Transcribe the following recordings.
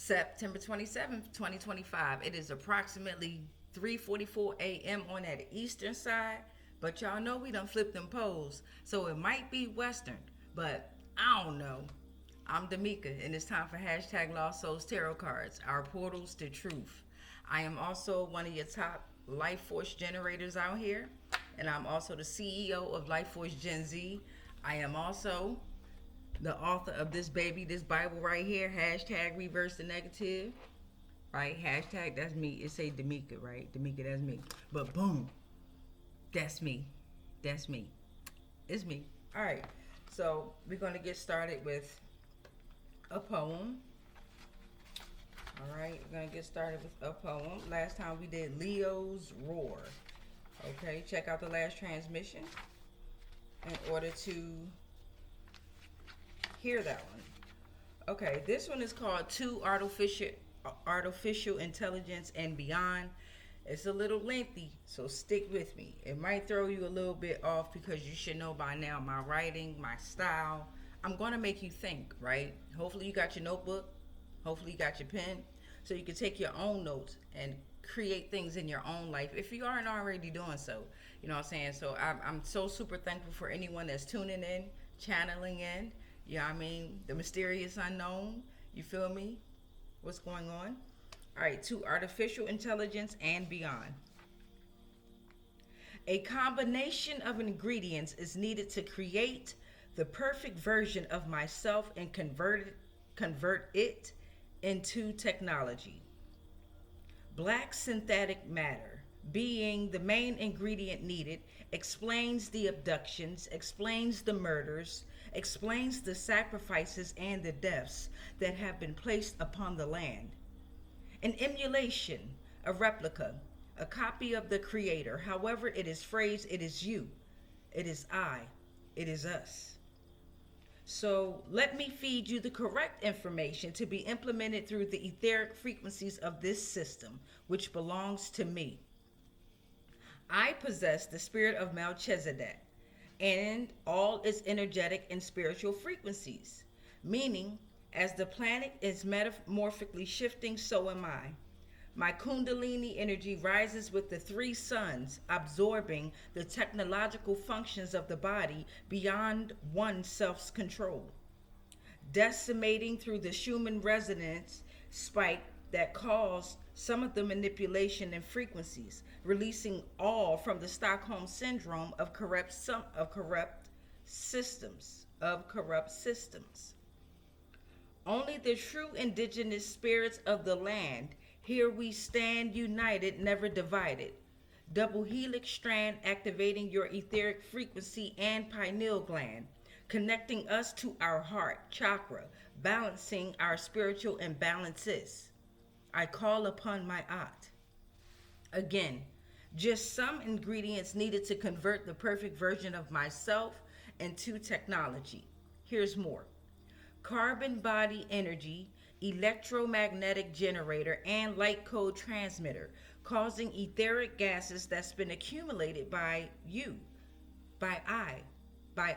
September 27th, 2025. It is approximately 3:44 a.m. on that eastern side, but y'all know we done flipped them poles, so it might be western, but I don't know. I'm Damika, and it's time for hashtag Lost Souls Tarot Cards, our portals to truth. I am also one of your top life force generators out here, and I'm also the CEO of Life Force Gen Z. I am also the author of this baby, this Bible right here, hashtag reverse the negative, right? Hashtag, that's me. It say Damika, right? Damika, that's me. But boom, that's me. That's me. It's me. All right. So we're going to get started with a poem. All right. We're going to get started with a poem. Last time we did Leo's Roar. Okay. Check out the last transmission in order to hear that one. Okay, this one is called To Artificial Intelligence and Beyond. It's a little lengthy, so stick with me. It might throw you a little bit off because you should know by now my writing, my style. I'm going to make you think, right? Hopefully you got your notebook. Hopefully you got your pen so you can take your own notes and create things in your own life if you aren't already doing so. You know what I'm saying? So I'm so super thankful for anyone that's tuning in, channeling in. You know what I mean? The mysterious unknown. You feel me? What's going on? All right, to artificial intelligence and beyond. A combination of ingredients is needed to create the perfect version of myself and convert it into technology. Black synthetic matter, being the main ingredient needed, explains the abductions, explains the murders, explains the sacrifices and the deaths that have been placed upon the land. An emulation, a replica, a copy of the creator. However it is phrased, it is you, it is I, it is us. So let me feed you the correct information to be implemented through the etheric frequencies of this system, which belongs to me. I possess the spirit of Melchizedek and all its energetic and spiritual frequencies, meaning as the planet is metamorphically shifting, so am I. My kundalini energy rises with the three suns, absorbing the technological functions of the body beyond one's self-control, decimating through the Schumann resonance spike that caused some of the manipulation and frequencies, releasing all from the Stockholm syndrome of corrupt systems. Only the true indigenous spirits of the land, here we stand united, never divided. Double helix strand activating your etheric frequency and pineal gland, connecting us to our heart chakra, balancing our spiritual imbalances. I call upon my At. Again, just some ingredients needed to convert the perfect version of myself into technology. Here's more. Carbon body energy, electromagnetic generator, and light code transmitter, causing etheric gases that's been accumulated by you, by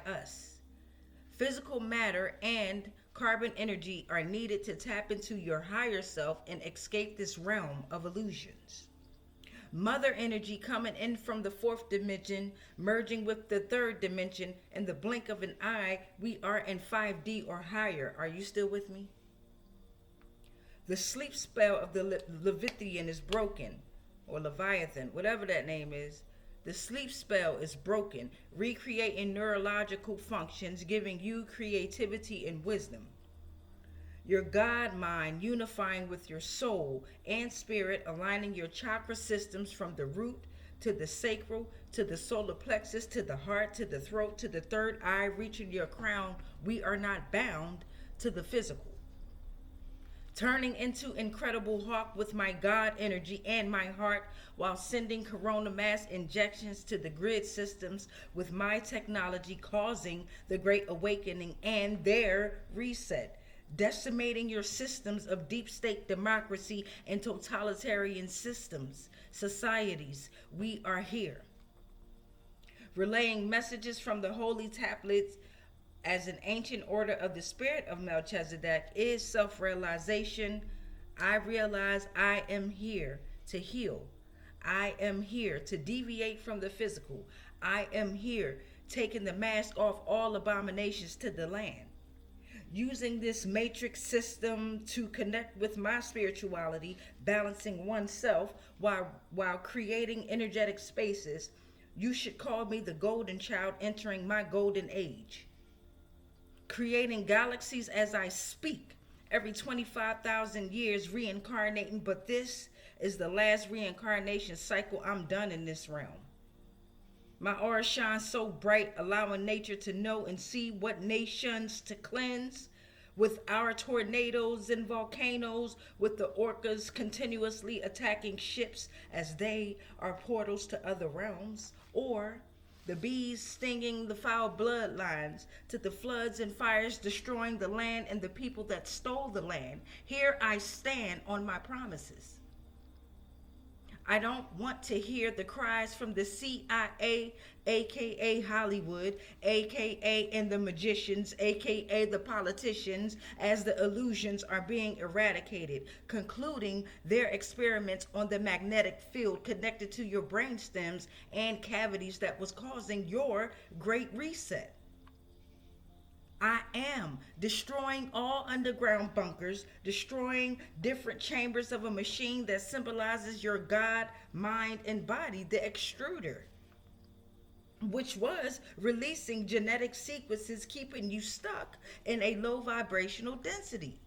us. Physical matter and carbon energy are needed to tap into your higher self and escape this realm of illusions. Mother energy coming in from the fourth dimension, merging with the third dimension. In the blink of an eye, we are in 5D or higher. Are you still with me? The sleep spell of the Leviathan is broken, or Leviathan, whatever that name is. The sleep spell is broken, recreating neurological functions, giving you creativity and wisdom. Your God mind unifying with your soul and spirit, aligning your chakra systems from the root to the sacral, to the solar plexus, to the heart, to the throat, to the third eye, reaching your crown. We are not bound to the physical. Turning into incredible hawk with my God energy and my heart, while sending corona mass injections to the grid systems with my technology, causing the great awakening and their reset, decimating your systems of deep state democracy and totalitarian systems, societies. We are here. Relaying messages from the holy tablets as an ancient order of the spirit of Melchizedek is self-realization, I realize I am here to heal. I am here to deviate from the physical. I am here taking the mask off all abominations to the land. Using this matrix system to connect with my spirituality, balancing oneself while creating energetic spaces. You should call me the golden child entering my golden age. Creating galaxies as I speak, every 25,000 years reincarnating, but this is the last reincarnation cycle. I'm done in this realm. My aura shines so bright, allowing nature to know and see what nations to cleanse. With our tornadoes and volcanoes, with the orcas continuously attacking ships as they are portals to other realms, or the bees stinging the foul bloodlines, to the floods and fires destroying the land and the people that stole the land. Here I stand on my promises. I don't want to hear the cries from the CIA, aka Hollywood, aka and the magicians, aka the politicians, as the illusions are being eradicated, concluding their experiments on the magnetic field connected to your brain stems and cavities that was causing your great reset. I am destroying all underground bunkers, destroying different chambers of a machine that symbolizes your God, mind, and body, the extruder, which was releasing genetic sequences keeping you stuck in a low vibrational density.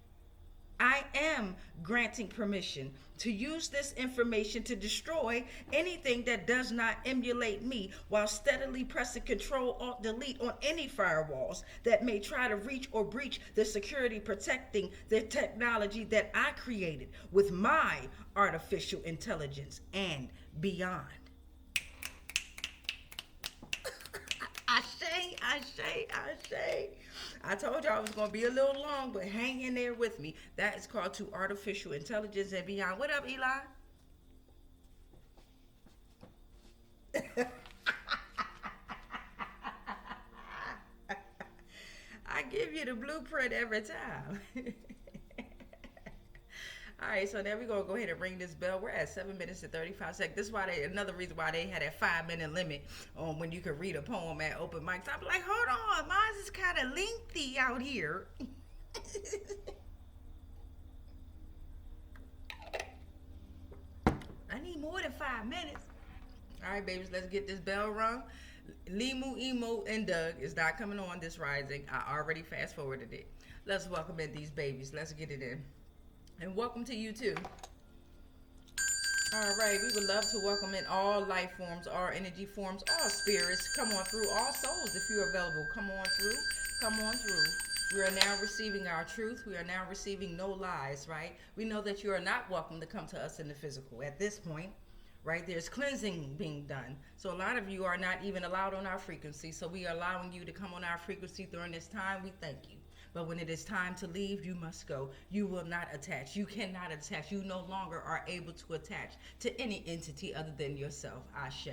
I am granting permission to use this information to destroy anything that does not emulate me, while steadily pressing Control Alt Delete on any firewalls that may try to reach or breach the security protecting the technology that I created with my artificial intelligence and beyond. Ashe, ashe, ashe. I told y'all it was going to be a little long, but hang in there with me. That is called To Artificial Intelligence and Beyond. What up, Eli? I give you the blueprint every time. All right, so now we're going to go ahead and ring this bell. We're at 7 minutes and 35 seconds. This is why another reason why they had a 5-minute limit on when you could read a poem at open mics. I'm like, hold on, mine is kind of lengthy out here. I need more than 5 minutes. All right, babies, let's get this bell rung. Limu, Emo, and Doug is not coming on this rising. I already fast forwarded it. Let's welcome in these babies. Let's get it in. And welcome to you too. All right, we would love to welcome in all life forms, all energy forms, all spirits. Come on through, all souls if you're available. Come on through, come on through. We are now receiving our truth. We are now receiving no lies, right? We know that you are not welcome to come to us in the physical at this point, right? There's cleansing being done. So a lot of you are not even allowed on our frequency. So we are allowing you to come on our frequency during this time. We thank you. But when it is time to leave, you must go. You will not attach. You cannot attach. You no longer are able to attach to any entity other than yourself. Ashe.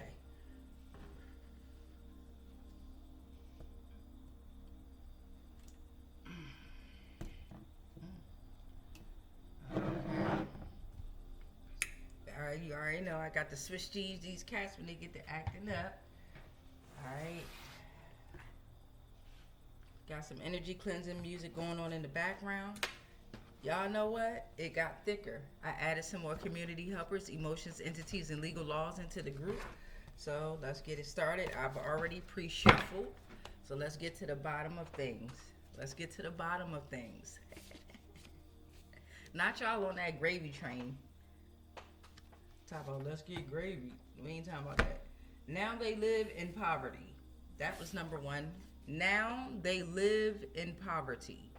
All right, you already know I got to switch these cats when they get to acting up. All right. Got some energy cleansing music going on in the background. Y'all know what? It got thicker. I added some more community helpers, emotions, entities, and legal laws into the group. So let's get it started. I've already pre-shuffled. So let's get to the bottom of things. Let's get to the bottom of things. Not y'all on that gravy train. Talk about let's get gravy. We ain't talking about that. Now they live in poverty. That was number one. Now they live in poverty.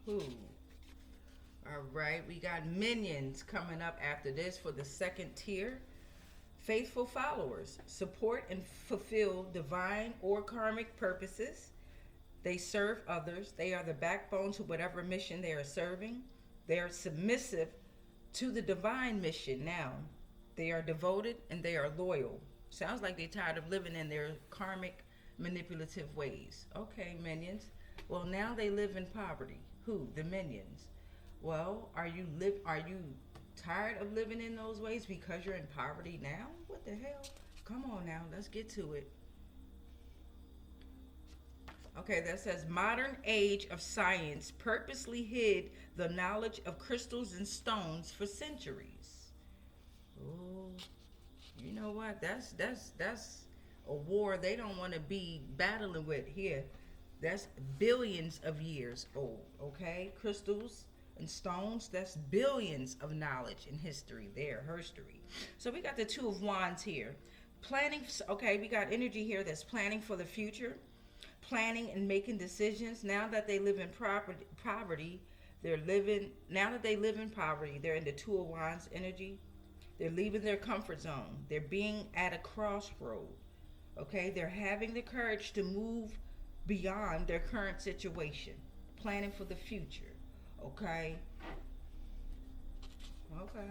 All right, we got minions coming up after this for the second tier. Faithful followers support and fulfill divine or karmic purposes. They serve others. They are the backbone to whatever mission they are serving. They are submissive to the divine mission now. They are devoted and they are loyal. Sounds like they're tired of living in their karmic manipulative ways. Okay, minions. Well, now they live in poverty. Who? The minions. Well, are you tired of living in those ways because you're in poverty now? What the hell? Come on now, let's get to it. Okay, that says modern age of science purposely hid the knowledge of crystals and stones for centuries. Oh, you know what? That's a war they don't want to be battling with here. That's billions of years old. Okay, crystals and stones. That's billions of knowledge and history there, history. So we got the Two of Wands here. Planning. Okay, we got energy here that's planning for the future, planning and making decisions. Now that they live in poverty, they're living. Now that they live in poverty, they're in the Two of Wands energy. They're leaving their comfort zone. They're being at a crossroad. Okay, they're having the courage to move beyond their current situation, planning for the future. Okay. Okay.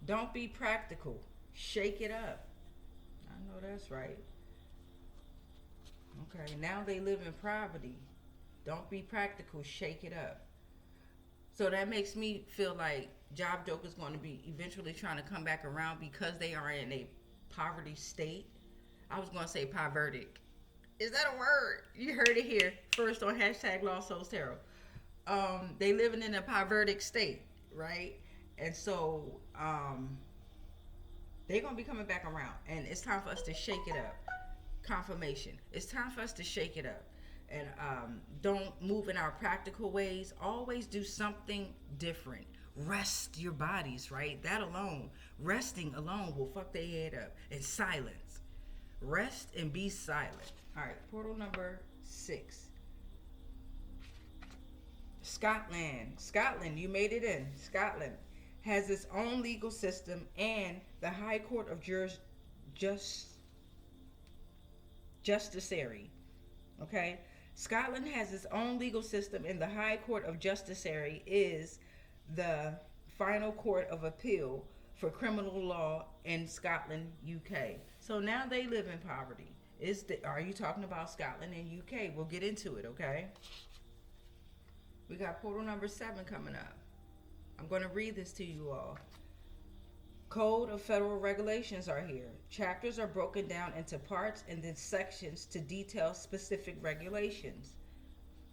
Don't be practical. Shake it up. I know that's right. Okay, now they live in poverty. Don't be practical. Shake it up. So that makes me feel like Job Joke is going to be eventually trying to come back around because they are in a poverty state. I was going to say pervertic. Is that a word? You heard it here first on hashtag LostSSSouls. They living in a pervertic state, right? And so they're going to be coming back around. And it's time for us to shake it up. Confirmation. It's time for us to shake it up. And don't move in our practical ways. Always do something different. Rest your bodies, right? That alone, resting alone will fuck their head up. And silence. Rest and be silent. All right, portal number 6. Scotland, you made it in. Scotland has its own legal system and the High Court of Justiciary. Okay? Scotland has its own legal system, and the High Court of Justiciary is the final court of appeal for criminal law in Scotland, UK. So now they live in poverty. Are you talking about Scotland and UK? We'll get into it, okay? We got portal number 7 coming up. I'm going to read this to you all. Code of Federal Regulations are here. Chapters are broken down into parts and then sections to detail specific regulations.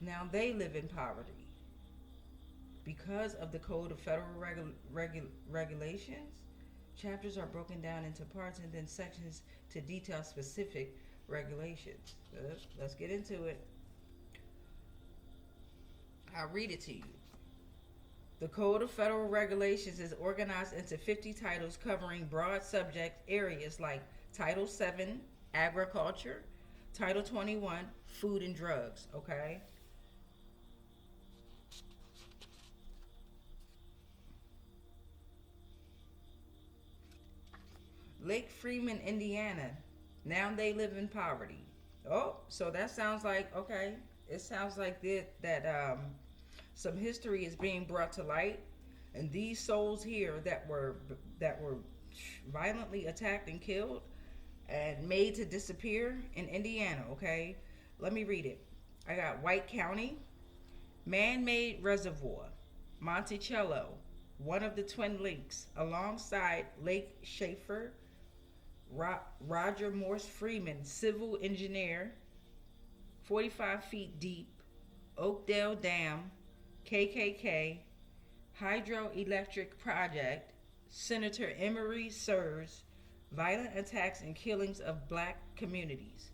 Now they live in poverty. Because of the Code of Federal Regulations, chapters are broken down into parts and then sections to detail specific regulations. Let's get into it. I'll read it to you. The Code of Federal Regulations is organized into 50 titles covering broad subject areas like Title 7, Agriculture, Title 21, Food and Drugs, okay? Lake Freeman, Indiana. Now they live in poverty. Oh, so that sounds like, okay, it sounds like that some history is being brought to light, and these souls here that were violently attacked and killed and made to disappear in Indiana, okay? Let me read it. I got White County, man-made reservoir, Monticello, one of the Twin Lakes, alongside Lake Schaefer, Roger Morse Freeman, civil engineer, 45 feet deep, Oakdale Dam, KKK, hydroelectric project, Senator Emery Surs, violent attacks and killings of black communities.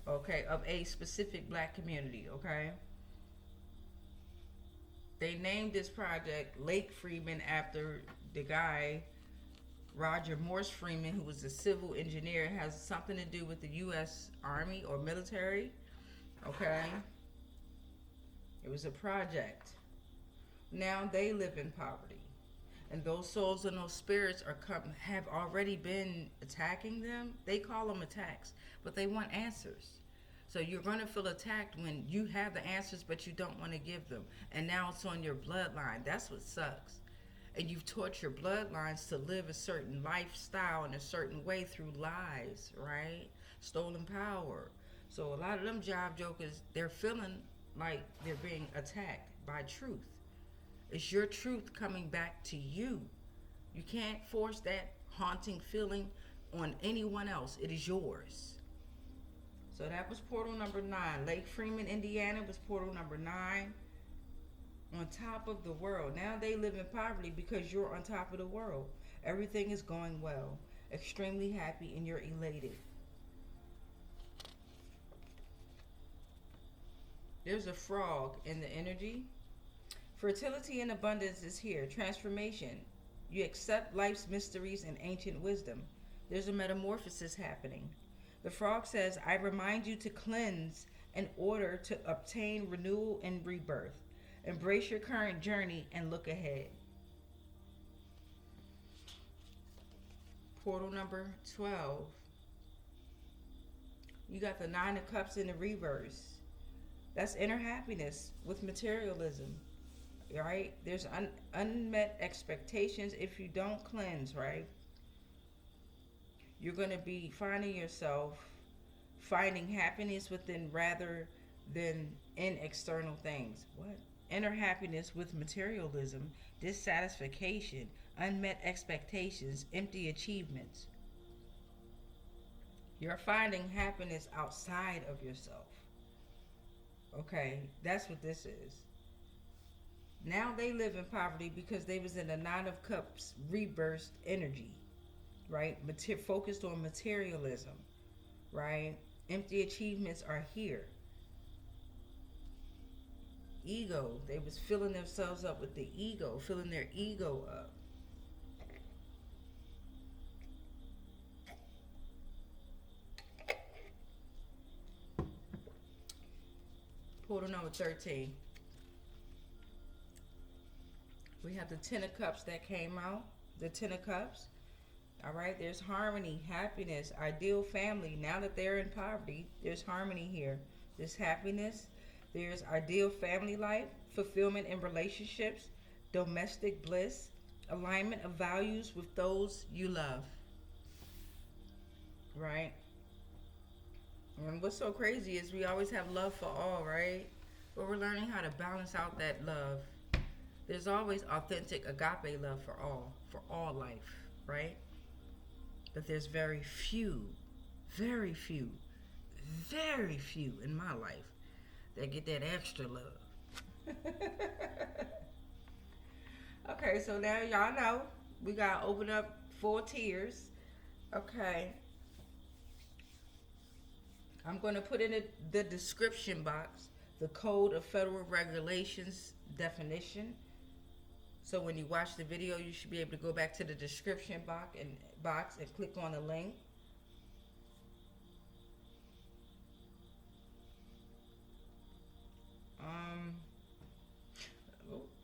Okay, of a specific black community, okay? They named this project Lake Freeman after the guy, Roger Morse Freeman, who was a civil engineer. It has something to do with the U.S. Army or military, okay? It was a project. Now they live in poverty. And those souls and those spirits have already been attacking them. They call them attacks, but they want answers. So you're going to feel attacked when you have the answers, but you don't want to give them. And now it's on your bloodline. That's what sucks. And you've taught your bloodlines to live a certain lifestyle in a certain way through lies, right? Stolen power. So a lot of them job jokers, they're feeling like they're being attacked by truth. It's your truth coming back to you. You can't force that haunting feeling on anyone else. It is yours. So that was portal number 9. Lake Freeman, Indiana was portal number 9. On top of the world. Now they live in poverty because you're on top of the world. Everything is going well. Extremely happy and you're elated. There's a frog in the energy. Fertility and abundance is here. Transformation. You accept life's mysteries and ancient wisdom. There's a metamorphosis happening. The frog says, I remind you to cleanse in order to obtain renewal and rebirth. Embrace your current journey and look ahead. Portal number 12. You got the 9 of Cups in the reverse. That's inner happiness with materialism, right? There's unmet expectations if you don't cleanse, right? You're going to be finding yourself finding happiness within rather than in external things. What? Inner happiness with materialism, dissatisfaction, unmet expectations, empty achievements. You're finding happiness outside of yourself. Okay, that's what this is. Now they live in poverty because they was in the 9 of Cups rebirth energy, right? Focused on materialism, right? Empty achievements are here. Ego, they was filling themselves up with the ego, filling their ego up. Portal number 13. We have the 10 of Cups that came out. The 10 of Cups. All right, there's harmony, happiness, ideal family. Now that they're in poverty, there's harmony here. There's happiness. There's ideal family life, fulfillment in relationships, domestic bliss, alignment of values with those you love. Right? And what's so crazy is we always have love for all, right? But we're learning how to balance out that love. There's always authentic agape love for all life, right? But there's very few in my life that get that extra love. Okay, so now y'all know we gotta open up 4 tiers. Okay. I'm going to put in the description box the Code of Federal Regulations definition. So when you watch the video, you should be able to go back to the description box and click on the link.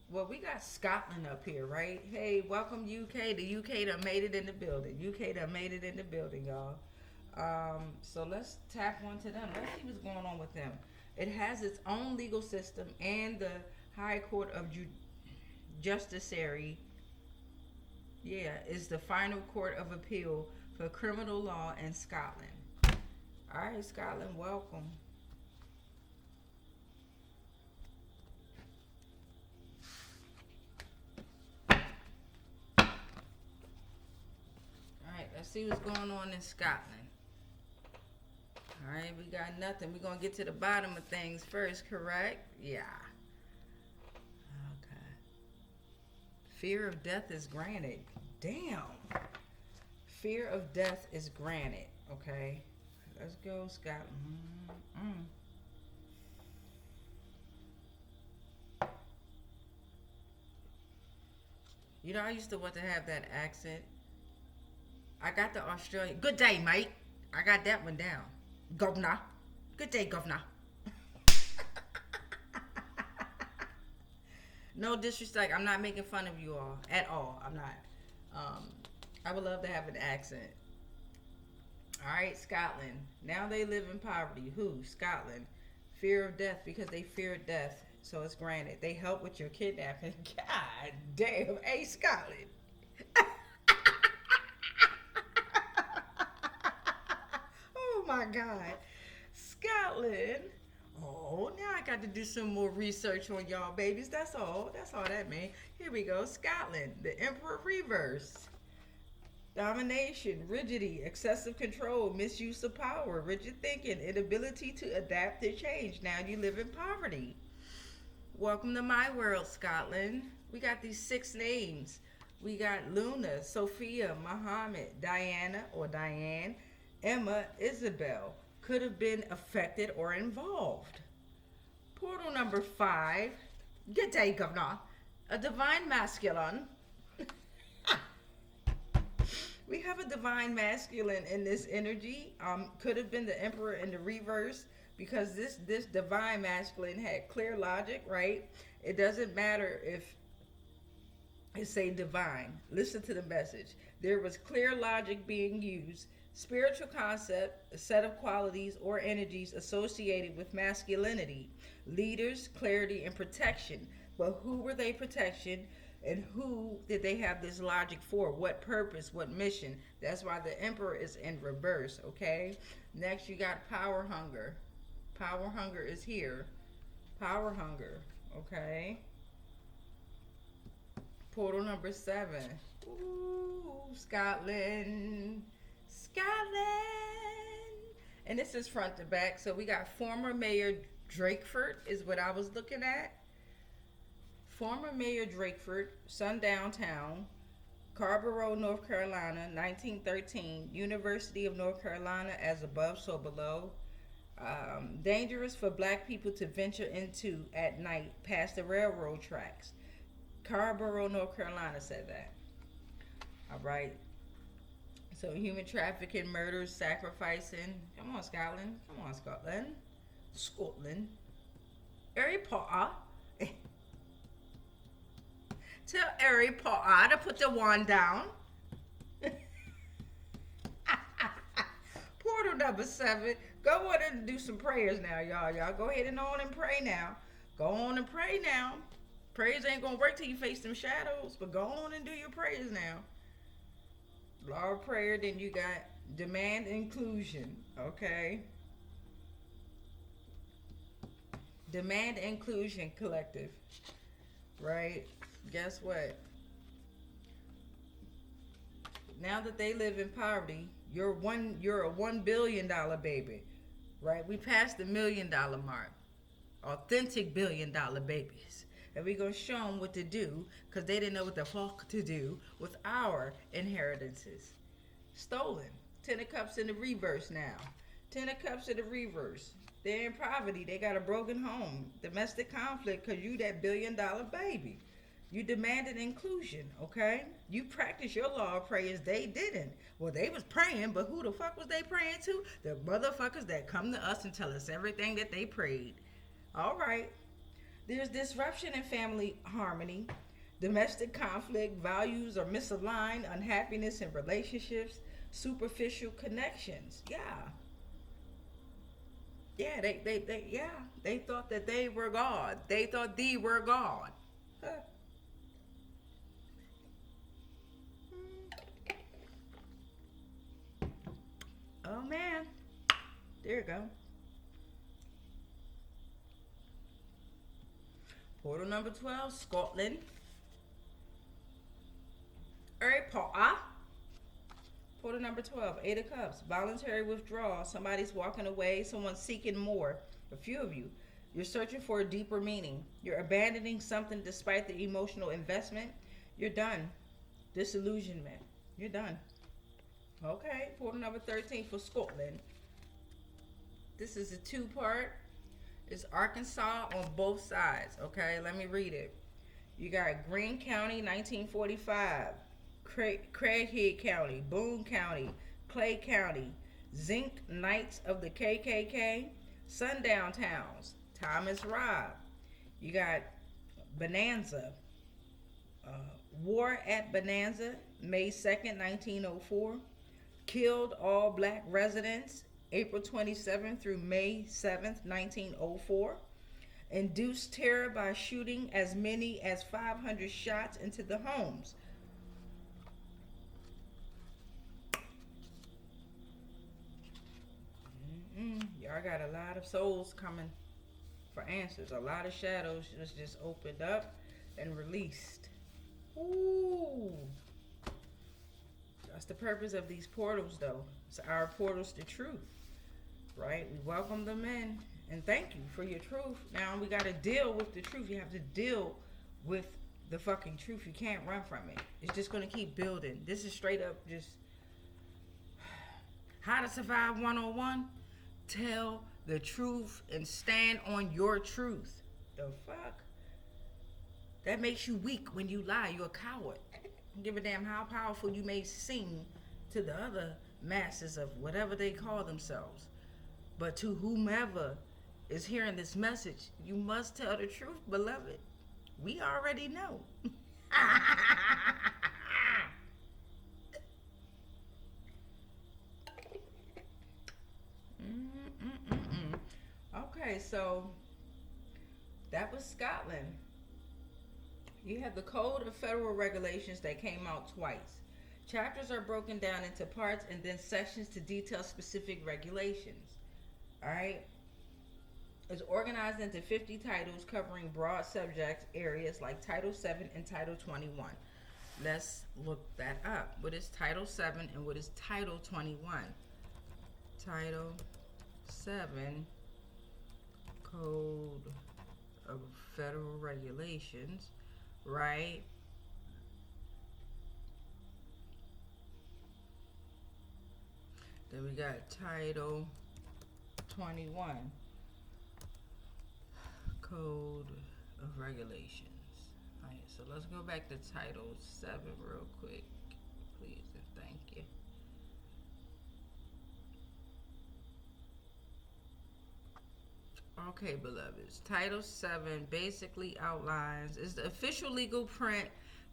Well, we got Scotland up here, right? Hey, welcome UK. The UK done made it in the building. UK done made it in the building, y'all. So let's tap onto them. Let's see what's going on with them. It has its own legal system and the High Court of Justiciary, is the final court of appeal for criminal law in Scotland. All right, Scotland, welcome. All right, let's see what's going on in Scotland. All right, we got nothing. We're going to get to the bottom of things first, correct? Yeah. Okay. Fear of death is granted. Damn. Fear of death is granted. Okay. Let's go, Scotland. You know, I used to want to have that accent. I got the Australian. Good day, mate. I got that one down. Governor. Good day, Governor. No disrespect. I'm not making fun of you all at all. I'm not. I would love to have an accent. All right, Scotland. Now they live in poverty. Who? Scotland. Fear of death because they fear death. So it's granted. They help with your kidnapping. God damn. Hey, Scotland. Oh my God. Scotland. Oh, now I got to do some more research on y'all babies. That's all. That's all that means. Here we go. Scotland, the Emperor reverse. Domination, rigidity, excessive control, misuse of power, rigid thinking, inability to adapt to change. Now you live in poverty. Welcome to my world, Scotland. We got these 6 names. We got Luna, Sophia, Muhammad, Diana or Diane, Emma, Isabel. Could have been affected or involved. Portal number 5. Gatekeeper, a divine masculine. We have a divine masculine in this energy. Could have been the emperor in the reverse, because this divine masculine had clear logic, right? It doesn't matter if it's say divine. Listen to the message. There was clear logic being used. Spiritual concept, a set of qualities or energies associated with masculinity. Leaders, clarity, and protection. But who were they protection? And who did they have this logic for? What purpose? What mission? That's why the emperor is in reverse, okay? Next, you got power hunger. Power hunger is here. Power hunger, okay? Portal number 7. Ooh, Scotland. Scotland. And this is front to back. So we got former Mayor Drakeford is what I was looking at. Former Mayor Drakeford, Sundown Town, Carborough, North Carolina, 1913. University of North Carolina, as above, so below. Dangerous for black people to venture into at night past the railroad tracks. Carborough, North Carolina said that. All right. So human trafficking, murders, sacrificing. Come on, Scotland. Come on, Scotland. Scotland. Harry Potter. Tell Harry Potter to put the wand down. Portal number 7. Go on and do some prayers now, y'all. Y'all go ahead and on and pray now. Go on and pray now. Prayers ain't gonna work till you face them shadows, but go on and do your prayers now. Law of prayer, then you got demand inclusion, okay? Demand inclusion collective, right? Guess what? Now that they live in poverty, you're a $1 billion baby, right? We passed the $1 million mark. Authentic $1 billion babies. And we're going to show them what to do, because they didn't know what the fuck to do with our inheritances. Stolen. 10 of Cups in the reverse now. 10 of Cups in the reverse. They're in poverty. They got a broken home. Domestic conflict, because you that $1 billion baby. You demanded inclusion, okay? You practiced your law of prayers. They didn't. Well, they was praying, but who the fuck was they praying to? The motherfuckers that come to us and tell us everything that they prayed. All right. There's disruption in family harmony, domestic conflict, values are misaligned, unhappiness in relationships, superficial connections. Yeah. Yeah, they thought that they were God. They thought they were God. Huh. Oh man. There you go. Portal number 12, Scotland. Harry Potter. Portal number 12, 8 of Cups. Voluntary withdrawal. Somebody's walking away. Someone's seeking more. A few of you. You're searching for a deeper meaning. You're abandoning something despite the emotional investment. You're done. Disillusionment. You're done. Okay, portal number 13 for Scotland. This is a 2-part. It's Arkansas on both sides. Okay, let me read it. You got Greene County, 1945. Craighead County, Boone County, Clay County, Zinc Knights of the KKK, Sundown Towns, Thomas Robb. You got Bonanza, War at Bonanza, May 2nd, 1904. Killed all black residents, April 27th through May 7th, 1904. Induced terror by shooting as many as 500 shots into the homes. Y'all got a lot of souls coming. for answers. A lot of shadows just opened up and released. Ooh. That's the purpose of these portals, though. It's our portals to truth, right? We welcome them in, and thank you for your truth. Now we got to deal with the truth. You have to deal with the fucking truth. You can't run from it. It's just going to keep building. This is straight up just how to survive 101. Tell the truth and stand on your truth. The fuck? That makes you weak when you lie. You're a coward. Don't give a damn how powerful you may seem to the other masses of whatever they call themselves. But to whomever is hearing this message, you must tell the truth, beloved. We already know. Okay, so that was Scotland. You have the Code of Federal Regulations that came out twice. Chapters are broken down into parts and then sections to detail specific regulations. All right? It's organized into 50 titles covering broad subject areas like Title 7 and Title 21. Let's look that up. What is Title 7 and what is Title 21? Title 7, Code of Federal Regulations, right? Then we got Title 21, Code of Regulations. All right, so let's go back to Title 7 real quick, please, and thank you. Okay, beloveds. Title 7 basically outlines, is the official legal print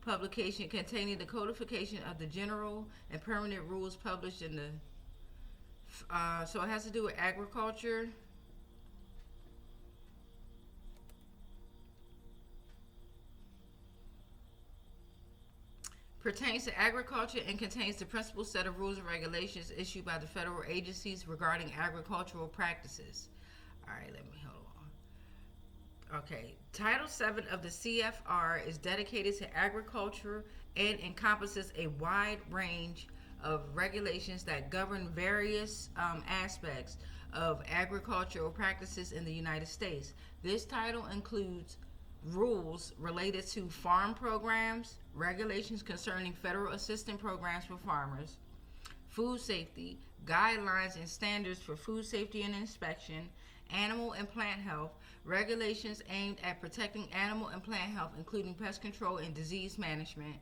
publication containing the codification of the general and permanent rules published in the, so it has to do with agriculture. Pertains to agriculture and contains the principal set of rules and regulations issued by the federal agencies regarding agricultural practices. All right, let me hold on. Okay, Title 7 of the CFR is dedicated to agriculture and encompasses a wide range of regulations that govern various aspects of agricultural practices in the United States. This title includes rules related to farm programs, regulations concerning federal assistance programs for farmers, food safety, guidelines and standards for food safety and inspection, animal and plant health, regulations aimed at protecting animal and plant health, including pest control and disease management,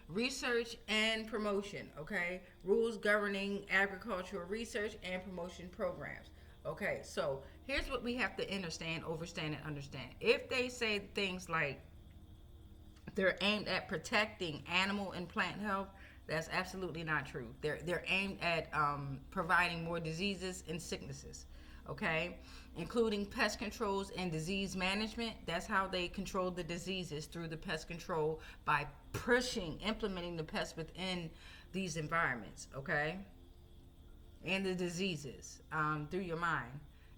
research and promotion, okay? Rules governing agricultural research and promotion programs. Okay, so here's what we have to understand, overstand, and understand. If they say things like they're aimed at protecting animal and plant health, that's absolutely not true. They're aimed at providing more diseases and sicknesses, okay? Including pest controls and disease management. That's how they control the diseases, through the pest control, by implementing the pests within these environments, okay? And the diseases through your mind.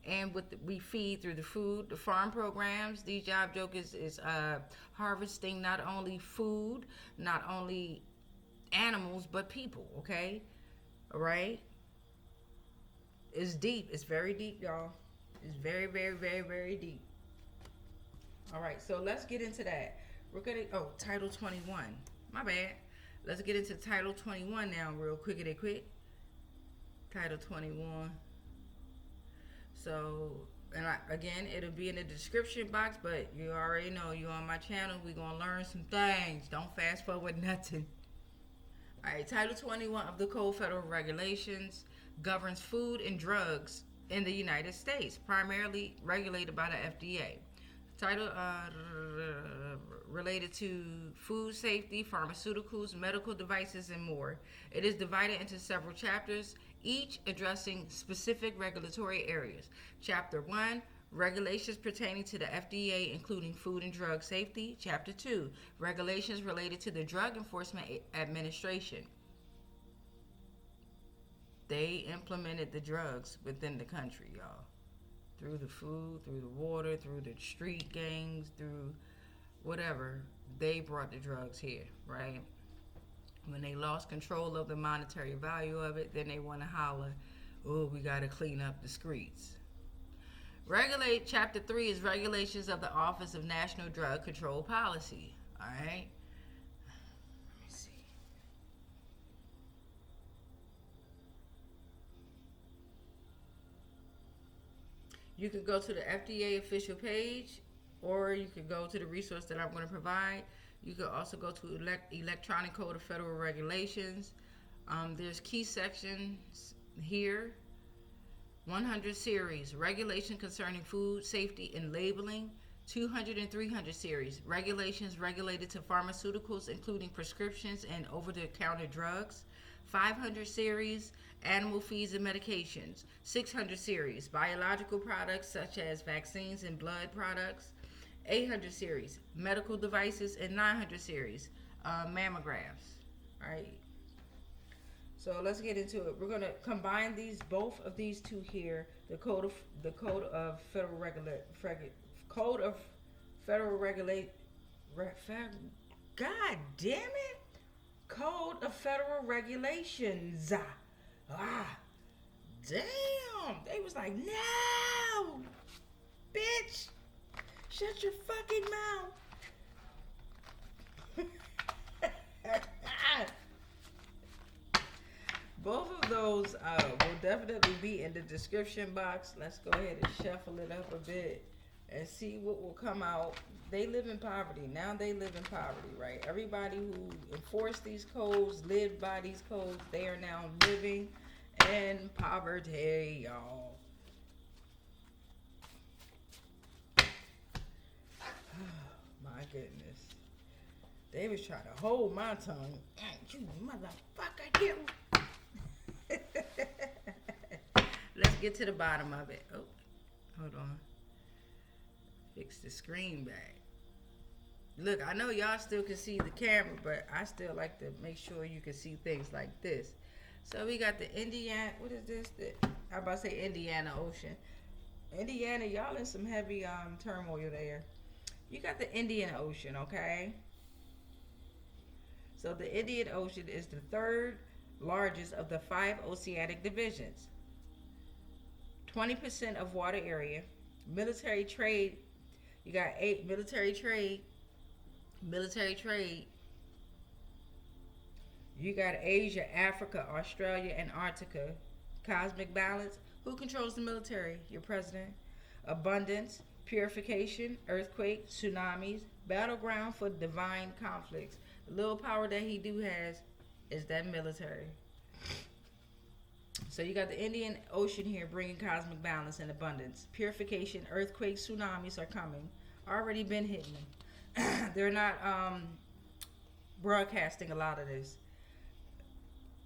And we feed through the food, the farm programs. These job jokers is harvesting not only food, not only animals, but people, okay? All right? It's deep. It's very deep, y'all. It's very, very, very, very deep. All right, so let's get into that. We're going to, Title 21. My bad. Let's get into Title 21 now real quickity quick. Title 21. So, and again, it'll be in the description box, but you already know you're on my channel. We're going to learn some things. Don't fast forward nothing. All right, Title 21 of the Code Federal Regulations governs food and drugs in the United States, primarily regulated by the FDA. Title related to food safety, pharmaceuticals, medical devices, and more. It is divided into several chapters, each addressing specific regulatory areas. Chapter 1, regulations pertaining to the FDA, including food and drug safety. Chapter 2, regulations related to the Drug Enforcement Administration. They implemented the drugs within the country, y'all. through the food, through the water, through the street gangs, through whatever. They brought the drugs here, right? When they lost control of the monetary value of it, then they want to holler, oh, we got to clean up the streets. Regulate, Chapter 3 is regulations of the Office of National Drug Control Policy. All right? Let me see. You can go to the FDA official page, or you can go to the resource that I'm going to provide. You can also go to Electronic Code of Federal Regulations. There's key sections here. 100 series, regulation concerning food safety and labeling. 200 and 300 series, regulations related to pharmaceuticals, including prescriptions and over-the-counter drugs. 500 series, animal feeds and medications. 600 series, biological products such as vaccines and blood products. 800 series, medical devices, and 900 series, mammograms. All right. So let's get into it. We're gonna combine both of these two here. The Code of Federal Regulate. God damn it! Code of Federal Regulations. Damn! They was like, no, bitch. Shut your fucking mouth. Both of those will definitely be in the description box. Let's go ahead and shuffle it up a bit and see what will come out. They live in poverty. Now they live in poverty, right? Everybody who enforced these codes, lived by these codes, they are now living in poverty, y'all. My goodness. They was trying to hold my tongue. You motherfucker, you. Let's get to the bottom of it. Oh, hold on. Fix the screen back. Look, I know y'all still can see the camera, but I still like to make sure you can see things like this. So we got the Indiana, what is this? I about to say Indiana Ocean. Indiana, y'all in some heavy turmoil there. You got the Indian Ocean, okay? So the Indian Ocean is the third largest of the 5 oceanic divisions. 20% of water area. Military trade. You got 8 military trade. You got Asia, Africa, Australia, Antarctica. Cosmic balance. Who controls the military? Your president. Abundance, purification, earthquake, tsunamis, battleground for divine conflicts. The little power that he has is that military. So you got the Indian Ocean here bringing cosmic balance and abundance. Purification, earthquakes, tsunamis are coming. Already been hitting them. They're not broadcasting a lot of this.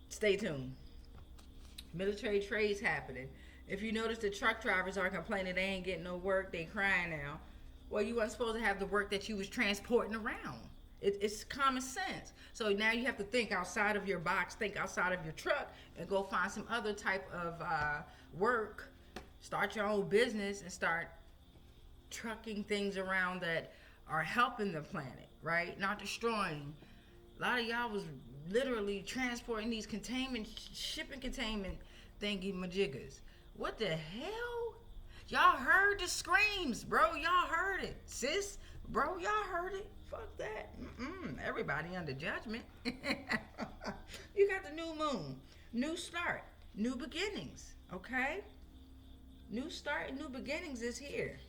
Stay tuned. Military trade's happening. If you notice, the truck drivers are complaining they ain't getting no work. They crying now. Well, you weren't supposed to have the work that you was transporting around. It's common sense. So now you have to think outside of your box, think outside of your truck, and go find some other type of work. Start your own business and start trucking things around that are helping the planet, right? Not destroying. A lot of y'all was literally transporting these shipping containment thingy majiggas. What the hell? Y'all heard the screams, bro. Y'all heard it. Sis, bro, y'all heard it. Fuck that. Everybody under judgment. You got the new moon. New start. New beginnings. Okay? New start and new beginnings is here.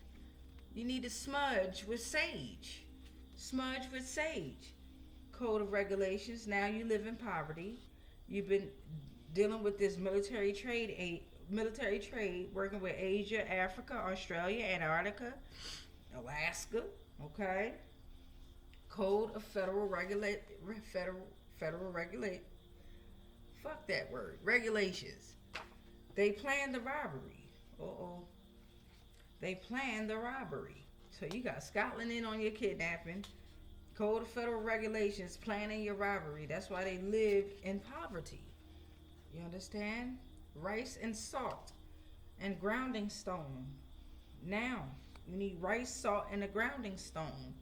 You need to smudge with sage. Smudge with sage. Code of regulations. Now you live in poverty. You've been dealing with this military trade, working with Asia, Africa, Australia, Antarctica, Alaska. Okay? Code of Federal Regulate. Fuck that word. Regulations. They planned the robbery. They planned the robbery. So you got Scotland in on your kidnapping. Code of Federal Regulations planning your robbery. That's why they live in poverty. You understand? Rice and salt and grounding stone. Now, you need rice, salt, and a grounding stone.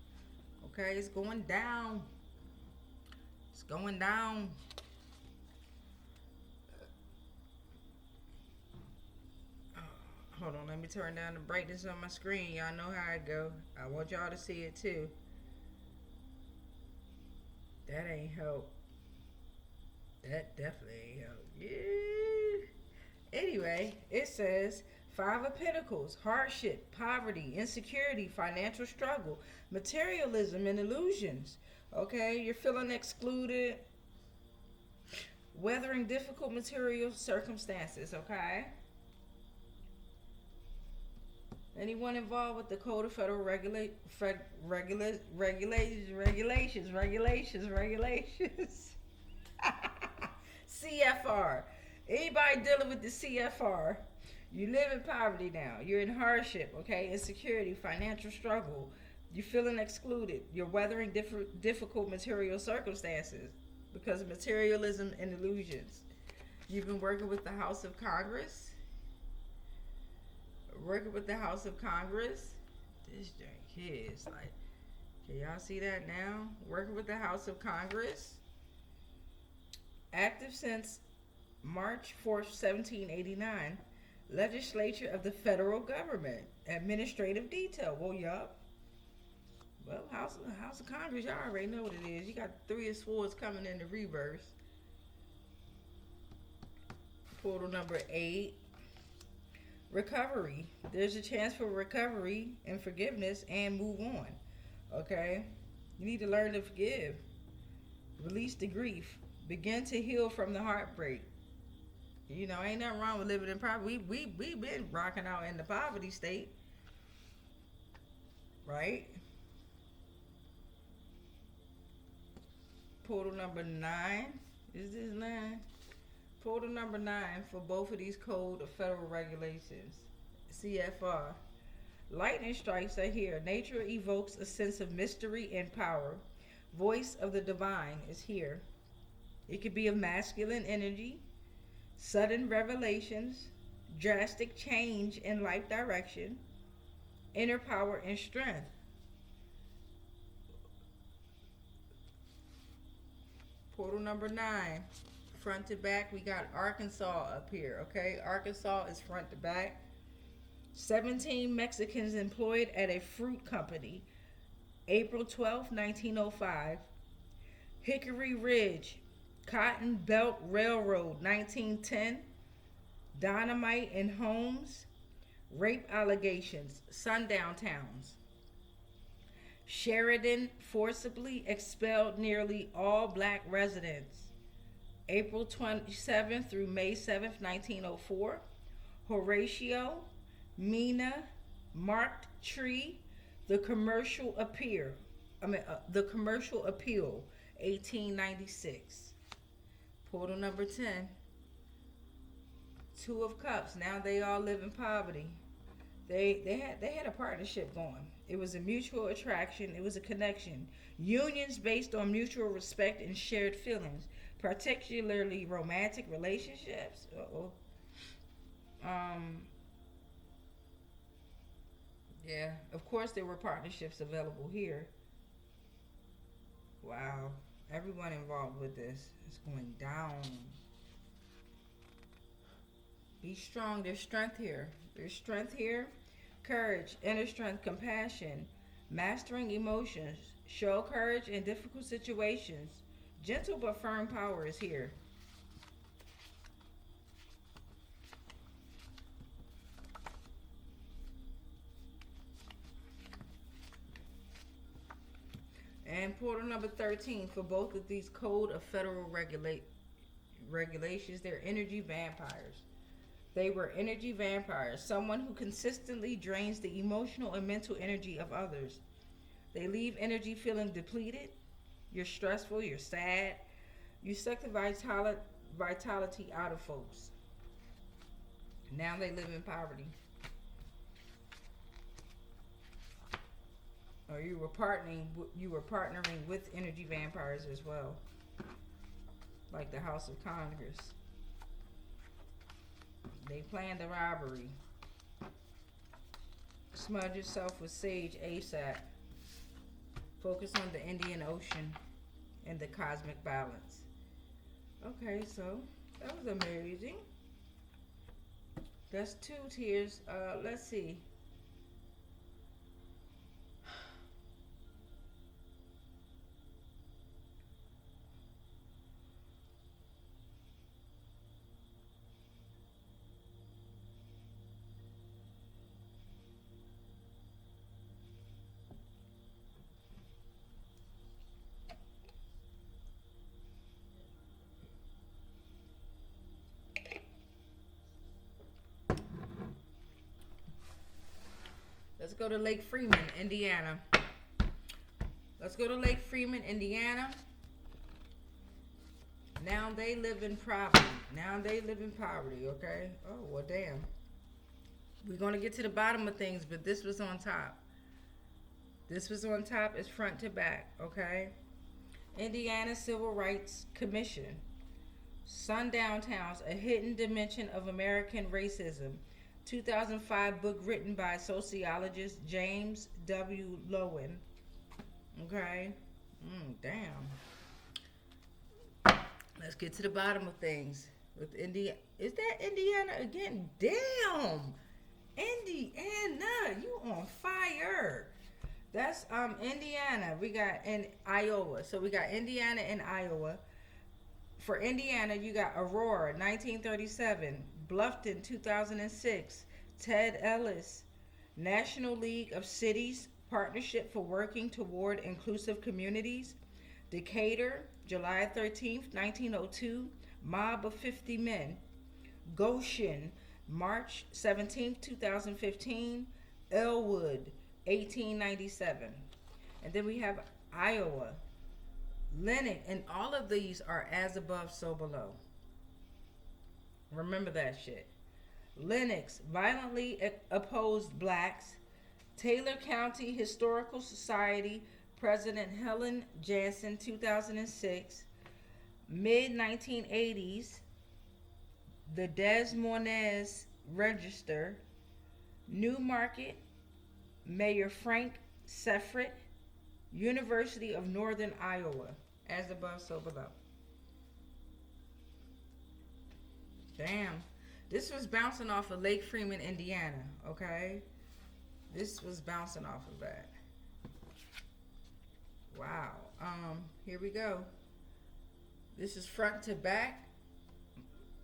Okay, it's going down. It's going down. Hold on, let me turn down the brightness on my screen. Y'all know how it go. I want y'all to see it too. That ain't help. That definitely ain't help. Yeah. Anyway, it says 5 of Pentacles, hardship, poverty, insecurity, financial struggle, materialism, and illusions. Okay, you're feeling excluded, weathering difficult material circumstances. Okay. Anyone involved with the Code of Federal Regulations. CFR. Anybody dealing with the CFR, you live in poverty now. You're in hardship, okay? Insecurity, financial struggle. You're feeling excluded. You're weathering difficult material circumstances because of materialism and illusions. You've been working with the House of Congress. This drink is like, can y'all see that now? Working with the House of Congress. Active since March 4th, 1789. Legislature of the federal government. Administrative detail. Well, yup. Well, House of Congress, y'all already know what it is. You got 3 of Swords coming in the reverse. Portal number 8. Recovery. There's a chance for recovery and forgiveness and move on. Okay? You need to learn to forgive. Release the grief. Begin to heal from the heartbreak. You know, ain't nothing wrong with living in poverty. We been rocking out in the poverty state. Right? Portal number 9. Is this 9? Portal number 9 for both of these Code of Federal Regulations. CFR. Lightning strikes are here. Nature evokes a sense of mystery and power. Voice of the divine is here. It could be of masculine energy, sudden revelations, drastic change in life direction, inner power and strength. Portal number 9. Front to back, we got Arkansas up here, okay? Arkansas is front to back. 17 Mexicans employed at a fruit company, April 12, 1905. Hickory Ridge, Cotton Belt Railroad, 1910. Dynamite in homes, rape allegations, sundown towns. Sheridan forcibly expelled nearly all black residents, April 27th through May 7th, 1904. Horatio, Mina, Marked Tree, the Commercial Appeal, 1896. Portal number 10. 2 of Cups. Now they all live in poverty. They had a partnership going. It was a mutual attraction. It was a connection. Unions based on mutual respect and shared feelings, particularly romantic relationships. Yeah, of course there were partnerships available here. Wow, everyone involved with this is going down. Be strong. There's strength here. There's strength here. Courage, inner strength, compassion, mastering emotions. Show courage in difficult situations. Gentle but firm power is here. And portal number 13 for both of these Code of Federal Regulations, they're energy vampires. They were energy vampires, someone who consistently drains the emotional and mental energy of others. They leave energy feeling depleted. You're stressful, you're sad. You suck the vitality out of folks. Now they live in poverty. Or you were partnering with energy vampires as well, like the House of Congress. They planned the robbery. Smudge yourself with sage ASAP. Focus on the Indian Ocean and the cosmic balance. Okay, so that was amazing. That's 2 tiers. Let's see. Let's go to Lake Freeman, Indiana. Let's go to Lake Freeman, Indiana. Now they live in poverty. Now they live in poverty, okay? Oh, well, damn. We're going to get to the bottom of things, but this was on top. This was on top. It's front to back, okay? Indiana Civil Rights Commission. Sundown Towns, a hidden dimension of American racism. 2005 book written by sociologist James W. Lowen. Okay? Damn. Let's get to the bottom of things. With India. Is that Indiana again? Damn! Indiana, you on fire. That's Indiana. We got in Iowa. So we got Indiana and Iowa. For Indiana, you got Aurora, 1937. Bluffton, 2006. Ted Ellis, National League of Cities, Partnership for Working Toward Inclusive Communities. Decatur, July 13th, 1902. Mob of 50 Men. Goshen, March 17th, 2015. Elwood, 1897. And then we have Iowa. Lennox, and all of these are as above, so below. Remember that shit. Lennox, violently opposed blacks. Taylor County Historical Society, President Helen Jansen, 2006. Mid-1980s, the Des Moines Register. Newmarket, Mayor Frank Seffert. University of Northern Iowa. As above, so below. Damn. This was bouncing off of Lake Freeman, Indiana. Okay? This was bouncing off of that. Wow. Here we go. This is front to back.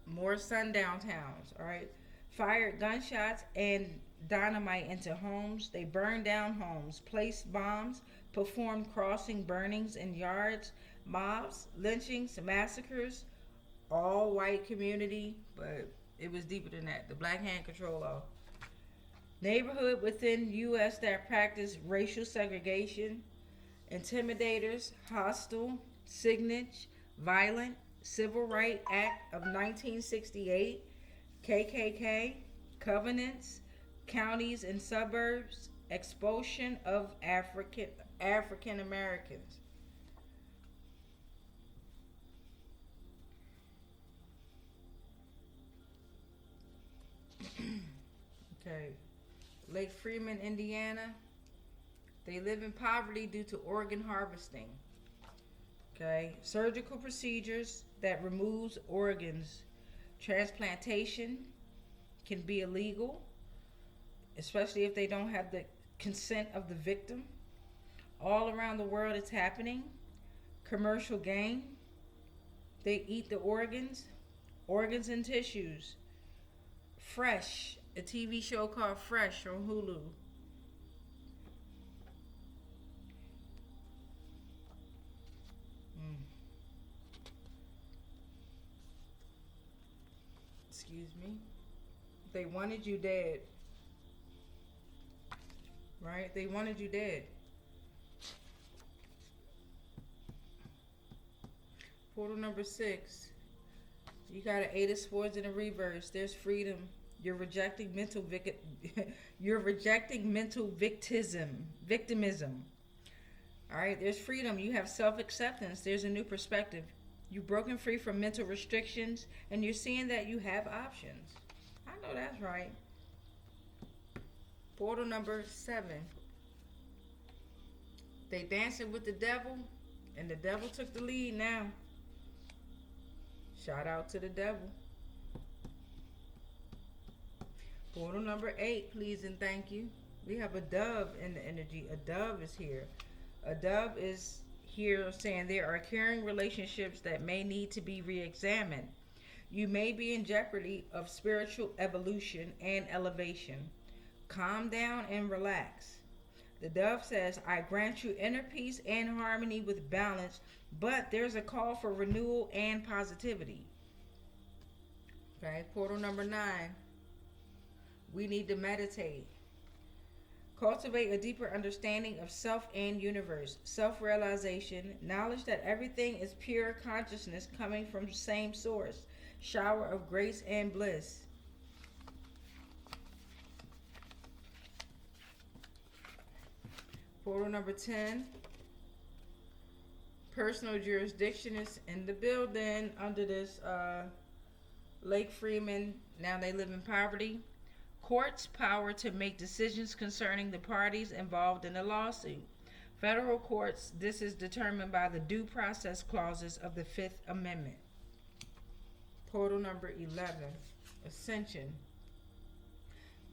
More sundown towns. Alright? Fired gunshots and dynamite into homes. They burned down homes. Placed bombs. Performed crossing burnings in yards. Mobs. Lynchings. Massacres. All white community, but it was deeper than that. The Black Hand Control Law. Neighborhood within U.S. that practice racial segregation. Intimidators, hostile, signage, violent, Civil Rights Act of 1968, KKK, covenants, counties and suburbs, expulsion of African Americans. Okay, Lake Freeman, Indiana. They live in poverty due to organ harvesting. Okay, surgical procedures that removes organs. Transplantation can be illegal, especially if they don't have the consent of the victim. All around the world it's happening. Commercial gain. They eat the organs and tissues. Fresh, a TV show called Fresh on Hulu. Excuse me. They wanted you dead. Right? They wanted you dead. Portal number 6. You got an 8 of Swords in a reverse. There's freedom. You're rejecting mental victimism. All right, there's freedom. You have self-acceptance. There's a new perspective. You've broken free from mental restrictions, and you're seeing that you have options. I know that's right. Portal number 7. They dancing with the devil, and the devil took the lead now. Shout out to the devil. Portal number 8, please and thank you. We have a dove in the energy. A dove is here. A dove is here saying there are caring relationships that may need to be re-examined. You may be in jeopardy of spiritual evolution and elevation. Calm down and relax. The dove says, I grant you inner peace and harmony with balance, but there's a call for renewal and positivity. Okay, portal number 9. We need to meditate. Cultivate a deeper understanding of self and universe. Self-realization. Knowledge that everything is pure consciousness coming from the same source. Shower of grace and bliss. Portal number 10. Personal jurisdiction is in the building under this Lake Freeman. Now they live in poverty. Court's power to make decisions concerning the parties involved in the lawsuit. Federal courts, this is determined by the due process clauses of the 5th Amendment. Portal number 11. Ascension.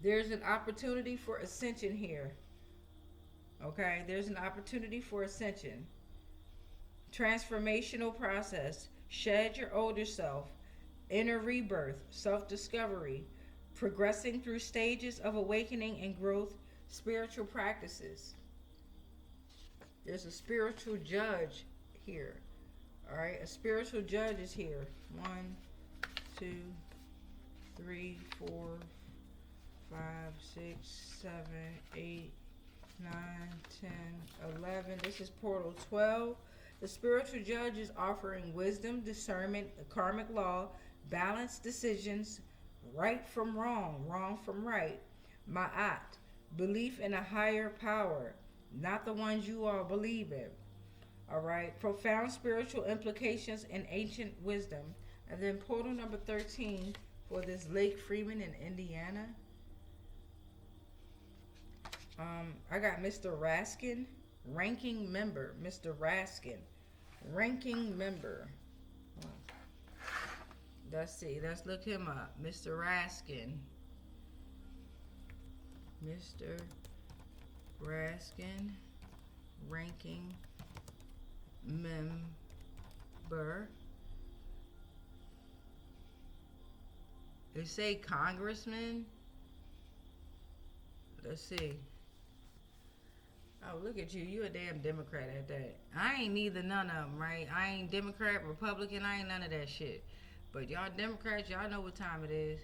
There's an opportunity for ascension here. Okay, there's an opportunity for ascension. Transformational process. Shed your older self. Inner rebirth. Self-discovery. Progressing through stages of awakening and growth. Spiritual practices. There's a spiritual judge here. Alright, a spiritual judge is here. 1, 2, 3, 4, 5, 6, 7, 8, 9, 10, 11. This is portal 12. The spiritual judge is offering wisdom, discernment, karmic law, balanced decisions, right from wrong, wrong from right. Ma'at, belief in a higher power, not the ones you all believe in. All right, profound spiritual implications and ancient wisdom. And then portal number 13 for this Lake Freeman in Indiana. I got Mr. Raskin, ranking member. Mr. Raskin, ranking member. Let's see. Let's look him up. Mr. Raskin. Mr. Raskin, ranking member. They say congressman. Let's see. Oh, look at you. You a damn Democrat at that. I ain't neither none of them, right? I ain't Democrat, Republican. I ain't none of that shit. But y'all Democrats, y'all know what time it is.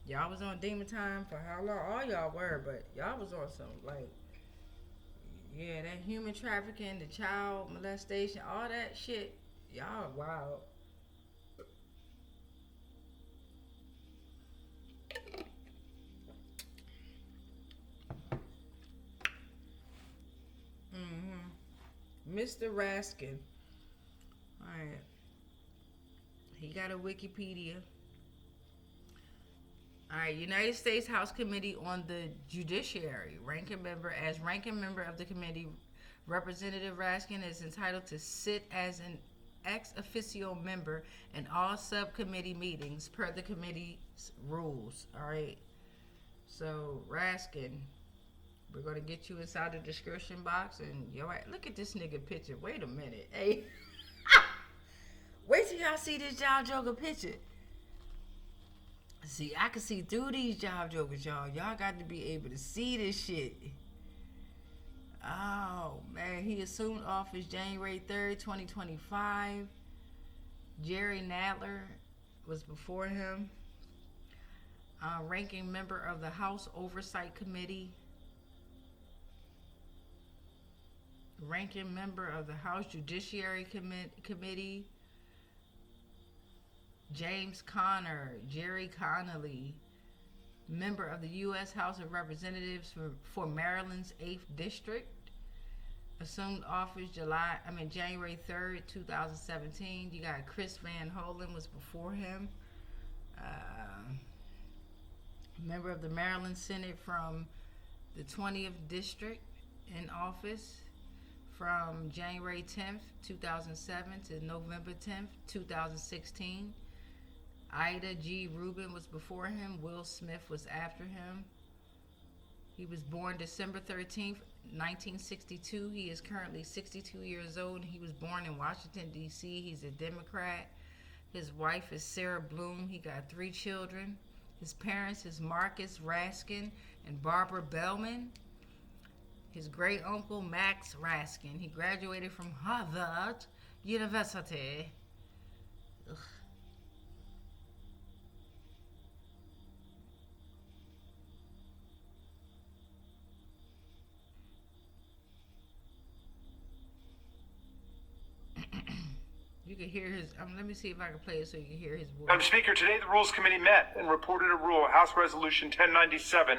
Y'all was on demon time for how long? All y'all were, but y'all was on some, like, yeah, that human trafficking, the child molestation, all that shit. Y'all wild. Mr. Raskin. Alright. He got a Wikipedia. Alright, United States House Committee on the Judiciary. Ranking member. As ranking member of the committee, Representative Raskin is entitled to sit as an ex officio member in all subcommittee meetings per the committee's rules. Alright. So, Raskin, we're going to get you inside the description box. And, yo, look at this nigga picture. Wait a minute. Hey. Wait till y'all see this job joker picture. See, I can see through these job jokers, y'all. Y'all got to be able to see this shit. Oh, man. He assumed office January 3rd, 2025. Jerry Nadler was before him. Ranking member of the House Oversight Committee. Ranking member of the House Judiciary Committee. James Conner, Jerry Connolly, member of the U.S. House of Representatives for Maryland's 8th District. Assumed office January 3rd, 2017. You got Chris Van Hollen was before him. member of the Maryland Senate from the 20th District in office from January 10th, 2007 to November 10th, 2016. Ida G. Rubin was before him. Will Smith was after him. He was born December 13th, 1962. He is currently 62 years old. He was born in Washington, D.C. He's a Democrat. His wife is Sarah Bloom. He got 3 children. His parents is Marcus Raskin and Barbara Bellman. His great uncle, Max Raskin. He graduated from Harvard University. Ugh. You can hear his, let me see if I can play it so you can hear his voice. Madam Speaker, today the Rules Committee met and reported a rule, House Resolution 1097,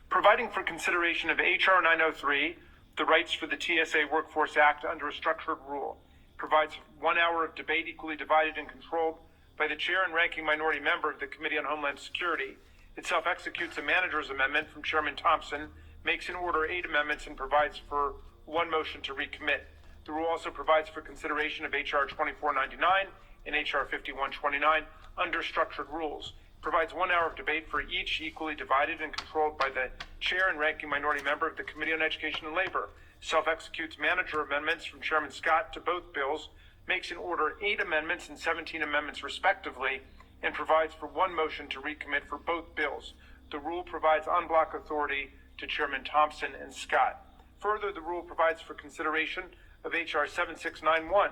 providing for consideration of H.R. 903, the Rights for the TSA Workforce Act, under a structured rule. Provides 1 hour of debate equally divided and controlled by the chair and ranking minority member of the Committee on Homeland Security. Itself executes a manager's amendment from Chairman Thompson, makes in order 8 amendments, and provides for 1 motion to recommit. The rule also provides for consideration of H.R. 2499 and H.R. 5129 under structured rules. Provides 1 hour of debate for each, equally divided and controlled by the chair and ranking minority member of the Committee on Education and Labor. Self-executes manager amendments from Chairman Scott to both bills, makes in order 8 amendments and 17 amendments respectively, and provides for 1 motion to recommit for both bills. The rule provides en bloc authority to Chairman Thompson and Scott. Further, the rule provides for consideration of H.R. 7691,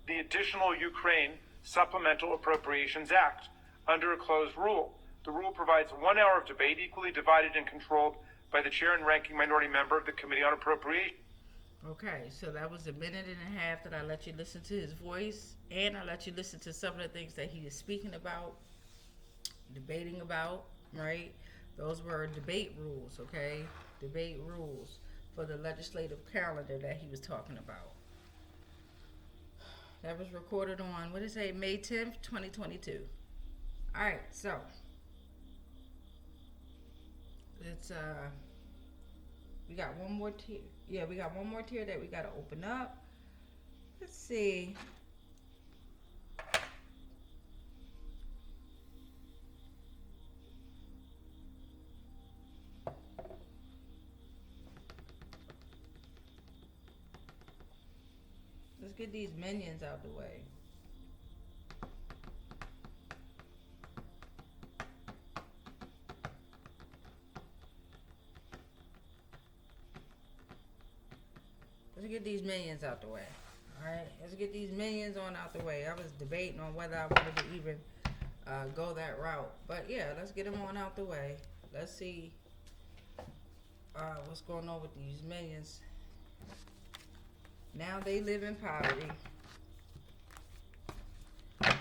the Additional Ukraine Supplemental Appropriations Act, under a closed rule. The rule provides 1 hour of debate equally divided and controlled by the chair and ranking minority member of the Committee on Appropriations. Okay, so that was 1.5 minutes that I let you listen to his voice, and I let you listen to some of the things that he is speaking about, debating about, right? Those were debate rules, okay? Debate rules for the legislative calendar that he was talking about. That was recorded on, what did it say, May 10th, 2022. All right, so let's, we got one more tier. Yeah, we got one more tier that we got to open up. Let's see. Let's get these minions out the way. Let's get these minions out the way. Alright, let's get these minions on out the way. I was debating on whether I wanted to even go that route. But yeah, let's get them on out the way. Let's see what's going on with these minions. Now they live in poverty. Let's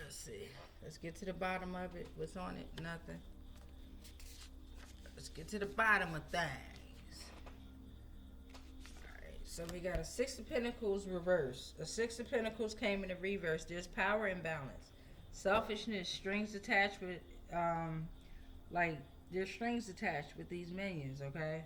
see. Let's get to the bottom of it. What's on it? Nothing. Let's get to the bottom of things. Alright, so we got a 6 of Pentacles reverse. A 6 of Pentacles came in the reverse. There's power imbalance. Selfishness, strings attached with, like, there's strings attached with these minions, okay?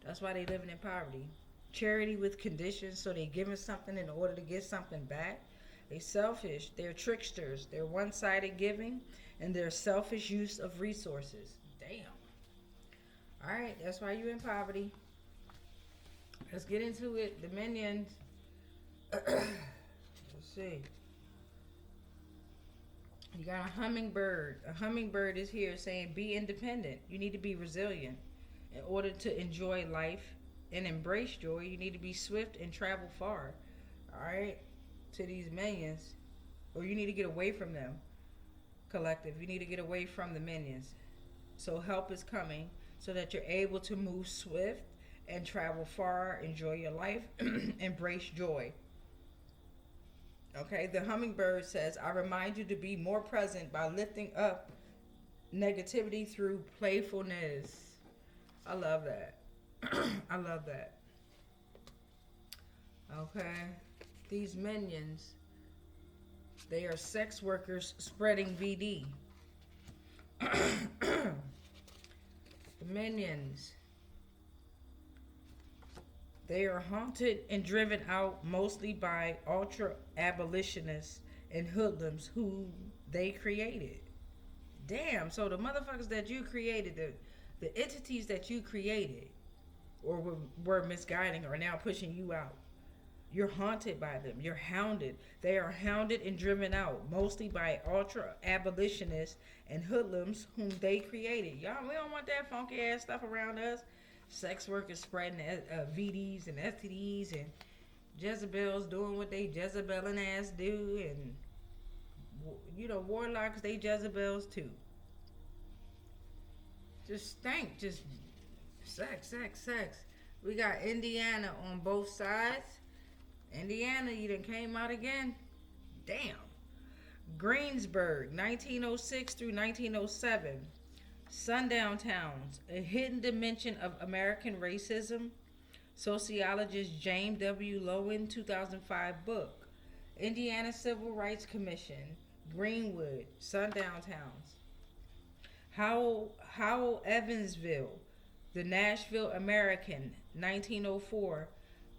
That's why they living in poverty. Charity with conditions, so they giving something in order to get something back. They selfish, they're tricksters, they're one-sided giving, and they're selfish use of resources. Damn. Alright, that's why you in poverty. Let's get into it. The minions. Let's see. You got a hummingbird. A hummingbird is here saying be independent. You need to be resilient. In order to enjoy life and embrace joy, you need to be swift and travel far. Alright? To these minions. Or you need to get away from them. Collective. You need to get away from the minions. So help is coming so that you're able to move swift and travel far, enjoy your life, embrace joy. Okay, the hummingbird says, I remind you to be more present by lifting up negativity through playfulness. I love that. I love that. Okay, these minions, they are sex workers spreading VD. Minions. They are haunted and driven out mostly by ultra-abolitionists and hoodlums who they created. Damn, so the motherfuckers that you created, the entities that you created or were misguiding are now pushing you out. You're haunted by them. You're hounded. They are hounded and driven out, mostly by ultra-abolitionists and hoodlums whom they created. Y'all, we don't want that funky ass stuff around us. Sex workers spreading VDs and STDs, and Jezebels doing what they Jezebelin ass do, and warlocks, they Jezebels too. Just stink, just sex. We got Indiana on both sides. Indiana, you done came out again. Damn. Greensburg, 1906 through 1907. Sundown towns, a hidden dimension of American racism. Sociologist James W. Lowen, 2005 book. Indiana Civil Rights Commission, Greenwood, Sundown towns. Howell Evansville, the Nashville American, 1904.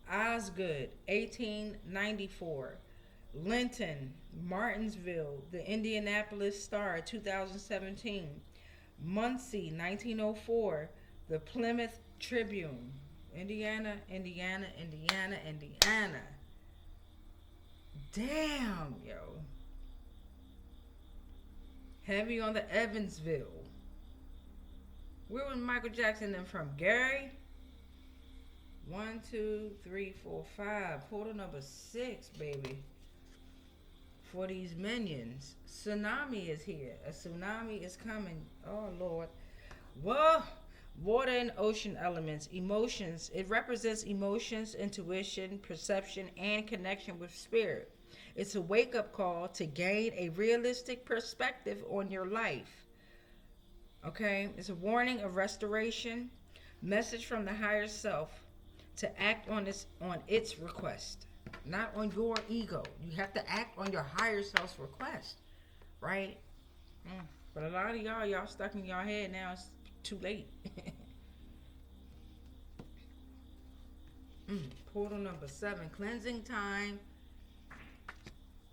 Osgood, 1894. Linton, Martinsville, the Indianapolis Star, 2017. Muncie, 1904. The Plymouth Tribune. Indiana. Damn, yo. Heavy on the Evansville. Where was Michael Jackson then from? Gary? 1, 2, 3, 4, 5. Portal number 6, baby. For these minions. Tsunami is here. A tsunami is coming. Oh, Lord. Whoa. Water and ocean elements. Emotions. It represents emotions, intuition, perception, and connection with spirit. It's a wake-up call to gain a realistic perspective on your life. Okay? It's a warning of restoration. Message from the higher self to act on its request, not on your ego. You have to act on your higher self's request, right? But a lot of y'all stuck in your head now. It's too late. Portal number 7, cleansing time.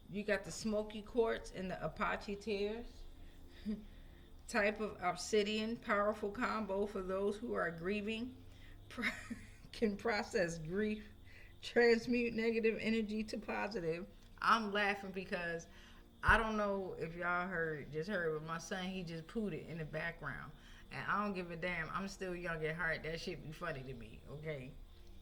You got the Smoky Quartz and the Apache tears. Type of obsidian, powerful combo for those who are grieving. Can process grief, transmute negative energy to positive. I'm laughing because I don't know if y'all heard, but my son, he just pooted in the background. And I don't give a damn. I'm still young at heart. That shit be funny to me, okay?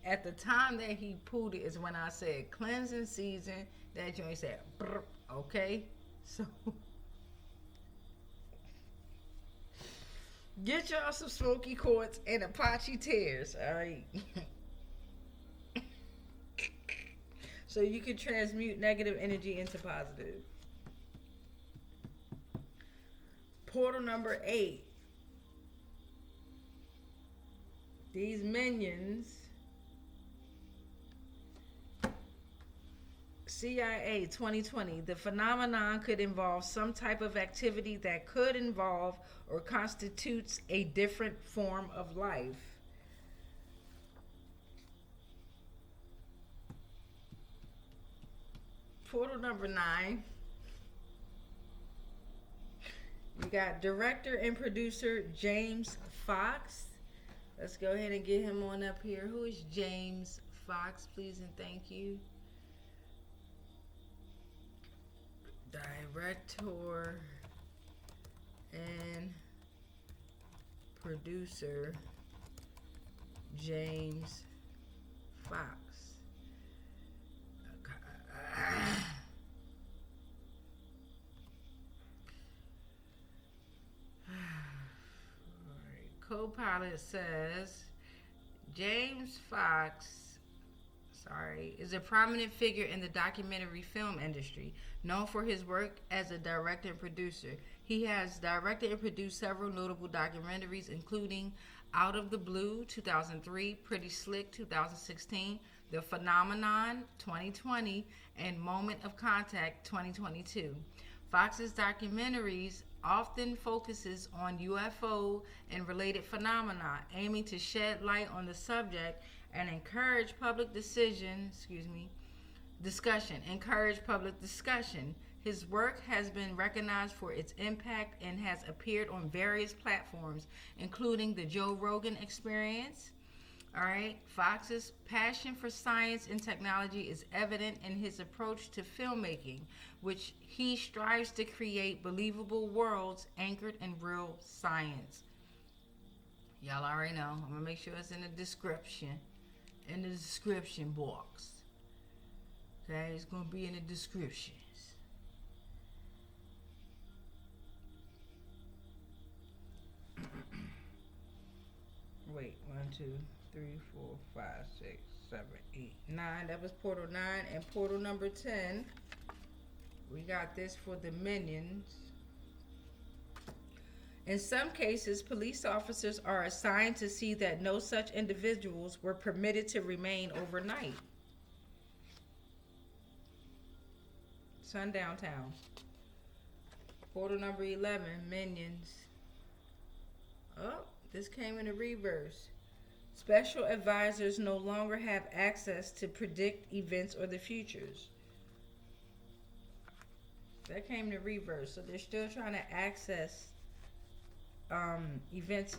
At the time that he pooted is when I said cleansing season. That joint said, brr, okay? So, get y'all some Smoky Quartz and Apache tears, all right? So you can transmute negative energy into positive. Portal number 8. These minions. CIA 2020. The phenomenon could involve some type of activity that could involve or constitutes a different form of life. Portal number 9. You got director and producer James Fox. Let's go ahead and get him on up here. Who is James Fox? Please and thank you. Director and producer James Fox. Co-pilot says James Fox, is a prominent figure in the documentary film industry, known for his work as a director and producer. He has directed and produced several notable documentaries, including Out of the Blue, 2003, Pretty Slick, 2016, The Phenomenon, 2020, and Moment of Contact, 2022. Fox's documentaries often focuses on UFO and related phenomena, aiming to shed light on the subject and encourage public discussion. His work has been recognized for its impact and has appeared on various platforms, including the Joe Rogan Experience. All right. Fox's passion for science and technology is evident in his approach to filmmaking, which he strives to create believable worlds anchored in real science. Y'all already know. I'm going to make sure it's in the description box. Okay, it's going to be in the descriptions. Wait, 1, 2, 3, 4, 5, 6, 7, 8, 9. That was portal 9. And portal number 10, we got this for the minions. In some cases, police officers are assigned to see that no such individuals were permitted to remain overnight. Sundown Town. Portal number 11, minions. Oh, this came in a reverse. Special advisors no longer have access to predict events or the futures. That came to reverse. So they're still trying to access events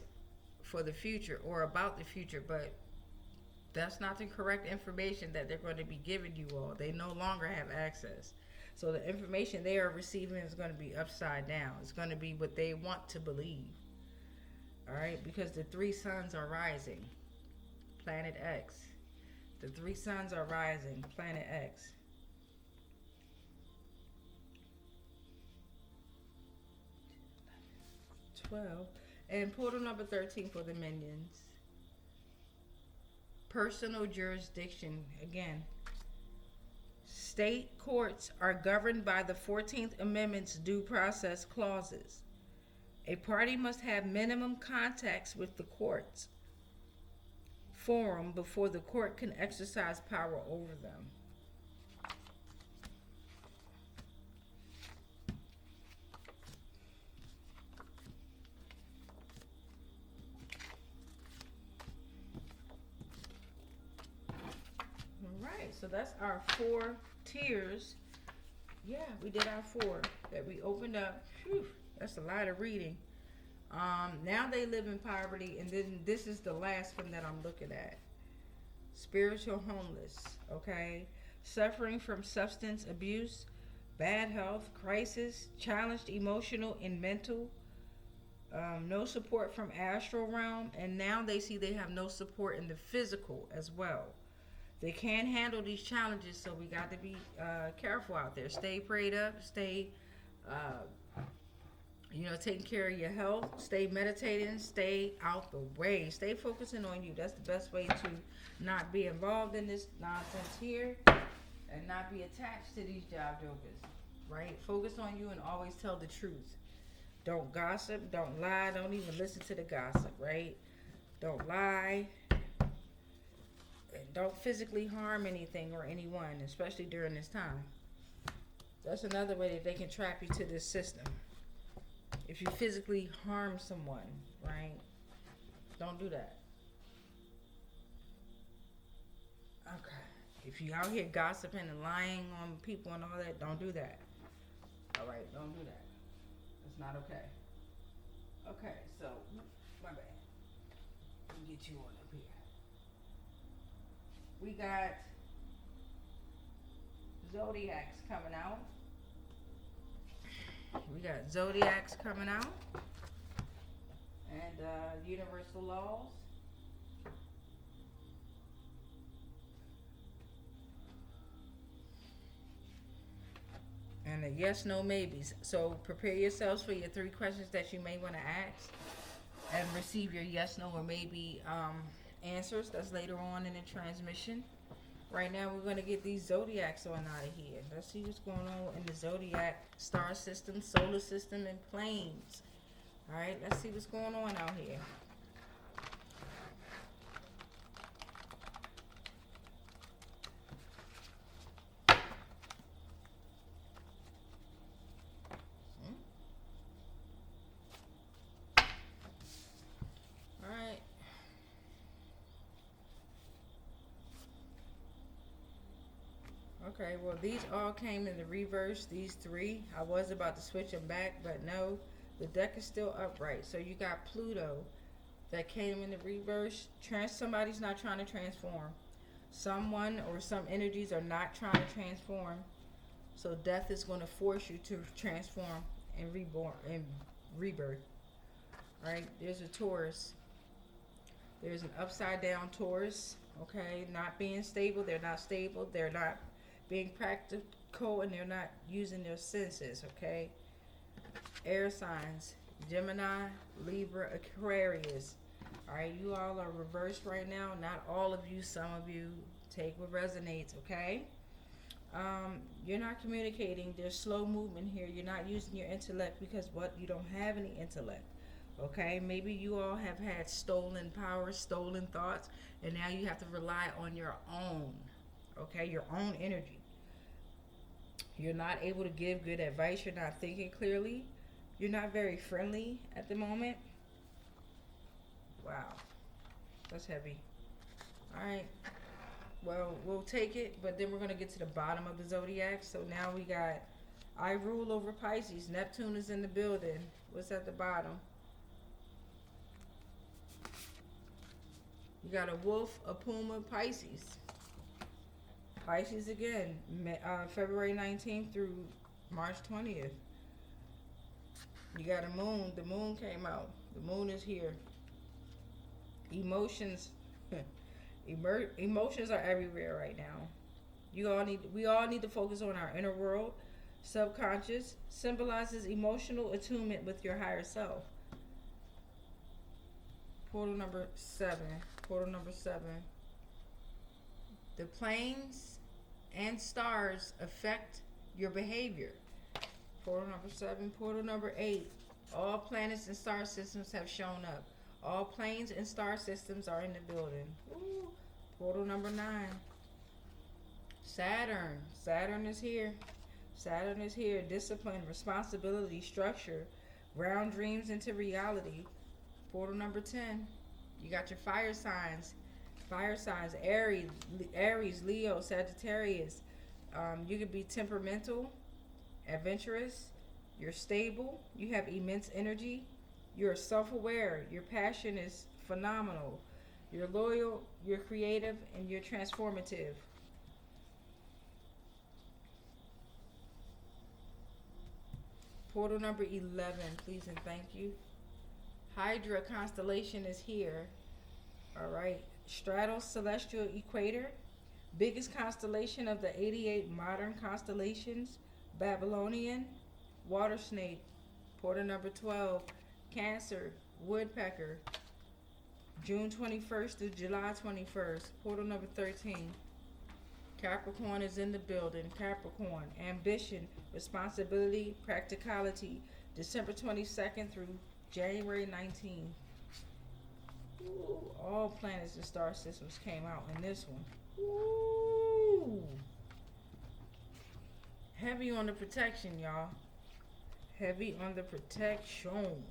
for the future or about the future, but that's not the correct information that they're going to be giving you all. They no longer have access. So the information they are receiving is going to be upside down. It's going to be what they want to believe. All right, because the 3 suns are rising. Planet X. The 3 suns are rising. Planet X. And portal number 13 for the minions. Personal jurisdiction. Again, state courts are governed by the 14th Amendment's due process clauses. A party must have minimum contacts with the courts forum before the court can exercise power over them. Alright, so that's our 4 tiers. Yeah, we did our 4 that we opened up. Whew, that's a lot of reading. Now they live in poverty, and then this is the last one that I'm looking at. Spiritual homeless, okay? Suffering from substance abuse, bad health, crisis, challenged emotional and mental, no support from astral realm, and now they see they have no support in the physical as well. They can't handle these challenges, so we got to be careful out there. Stay prayed up, stay taking care of your health, stay meditating, stay out the way, stay focusing on you. That's the best way to not be involved in this nonsense here and not be attached to these job jokers, right? Focus on you and always tell the truth. Don't gossip, don't lie, don't even listen to the gossip, right? Don't lie, and don't physically harm anything or anyone, especially during this time. That's another way that they can trap you to this system. If you physically harm someone, right? Don't do that. Okay. If you out here gossiping and lying on people and all that, don't do that. All right, don't do that. It's not okay. Okay, so, my bad. Let me get you on up here. We got Zodiacs coming out. We got Zodiacs coming out. And universal laws. And the yes, no, maybes. So prepare yourselves for your 3 questions that you may want to ask and receive your yes, no, or maybe answers. That's later on in the transmission. Right now, we're going to get these zodiacs on out of here. Let's see what's going on in the zodiac star system, solar system, and planes. All right, let's see what's going on out here. Okay, well, these all came in the reverse, these three. I was about to switch them back, but no. The deck is still upright. So you got Pluto that came in the reverse. Somebody's not trying to transform. Someone or some energies are not trying to transform. So death is going to force you to transform and reborn and rebirth. Right? There's a Taurus. There's an upside down Taurus. Okay, not being stable. They're not stable. They're not being practical, and they're not using their senses. Okay. Air signs: Gemini, Libra, Aquarius. All right, you all are reversed right now. Not all of you. Some of you. Take what resonates. Okay. You're not communicating. There's slow movement here. You're not using your intellect because what? You don't have any intellect. Okay, maybe you all have had stolen power, stolen thoughts, and now you have to rely on your own. Okay, your own energy. You're not able to give good advice. You're not thinking clearly. You're not very friendly at the moment. Wow, that's heavy. All right. Well, we'll take it, but then we're going to get to the bottom of the zodiac. So now we got, I rule over Pisces. Neptune is in the building. What's at the bottom? You got a wolf, a puma, Pisces. Pisces again, February 19th through March 20th. You got a moon. The moon came out. The moon is here. Emotions. Emotions are everywhere right now. We all need to focus on our inner world. Subconscious symbolizes emotional attunement with your higher self. Portal number 7. Portal number 7. The planes and stars affect your behavior. Portal number 7. Portal number 8. All planets and star systems have shown up. All planes and star systems are in the building. Ooh. Portal number 9. Saturn. Saturn is here. Saturn is here. Discipline, responsibility, structure. Ground dreams into reality. Portal number 10. You got your fire signs. Fire signs. Aries, Leo, Sagittarius. You could be temperamental, adventurous. You're stable. You have immense energy. You're self-aware. Your passion is phenomenal. You're loyal. You're creative. And you're transformative. Portal number 11. Please and thank you. Hydra constellation is here. All right. Straddle celestial equator. Biggest constellation of the 88 modern constellations. Babylonian. Water snake. Portal number 12. Cancer. Woodpecker. June 21st to July 21st. Portal number 13. Capricorn is in the building. Capricorn. Ambition. Responsibility. Practicality. December 22nd through January 19th. Ooh, all planets and star systems came out in this one. Ooh. Heavy on the protection, y'all. Heavy on the protection.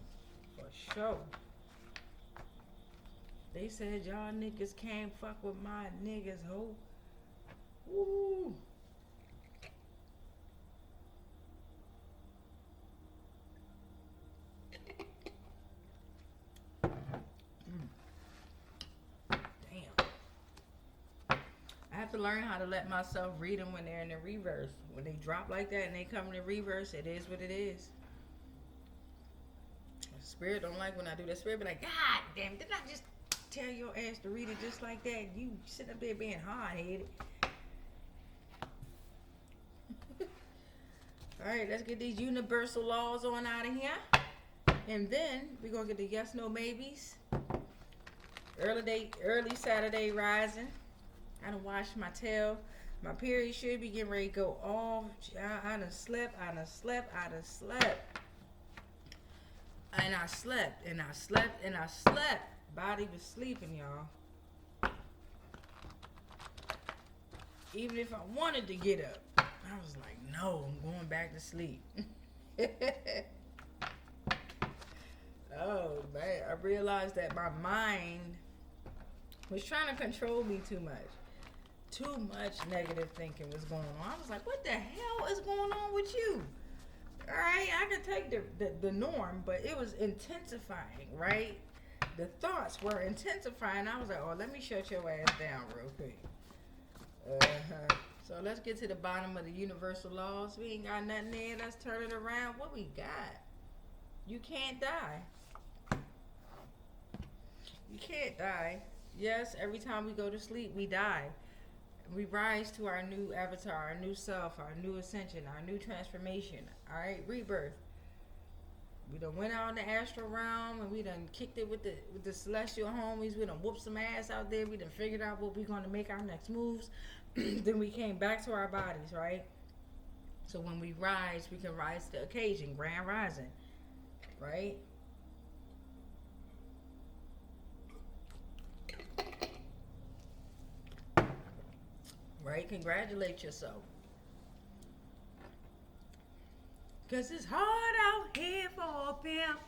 For sure. They said y'all niggas can't fuck with my niggas, ho. Ooh. I have to learn how to let myself read them when they're in the reverse. When they drop like that and they come in the reverse, it is what it is. Spirit don't like when I do that. Spirit be like, God damn, didn't I just tell your ass to read it just like that? You sitting up there being hard-headed. Alright, let's get these universal laws on out of here. And then we're going to get the yes, no, maybes. Early Saturday rising. I done washed my tail. My period should be getting ready to go off. I done slept. And I slept. Body was sleeping, y'all. Even if I wanted to get up, I was like, no, I'm going back to sleep. Oh, man. I realized that my mind was trying to control me too much. Too much negative thinking was going on. I was like, what the hell is going on with you? All right, I can take the norm, but it was intensifying, right? The thoughts were intensifying. I was like, oh, let me shut your ass down real quick. So let's get to the bottom of the universal laws. We ain't got nothing there. Let's turn it around. What we got? You can't die. You can't die. Yes, every time we go to sleep, we die. We rise to our new avatar, our new self, our new ascension, our new transformation. All right, rebirth. We done went out in the astral realm and we done kicked it with the celestial homies. We done whooped some ass out there. We done figured out what we're going to make our next moves. Then we came back to our bodies, right? So when we rise, we can rise to the occasion, grand rising, right? Right? Congratulate yourself. Cause it's hard out here for a pimp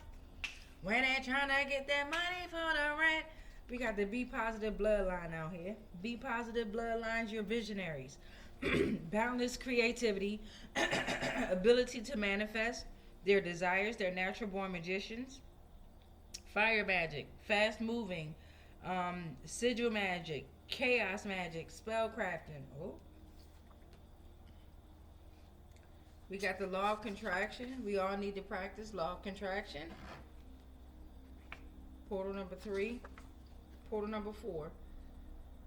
when they trying to get that money for the rent. We got the Be Positive bloodline out here. Be Positive bloodlines, you're visionaries. Boundless creativity, ability to manifest their desires, they're natural born magicians. Fire magic, fast moving, sigil magic, chaos magic, spell crafting. Oh. We got the law of contraction. We all need to practice law of contraction. Portal number 3. Portal number 4.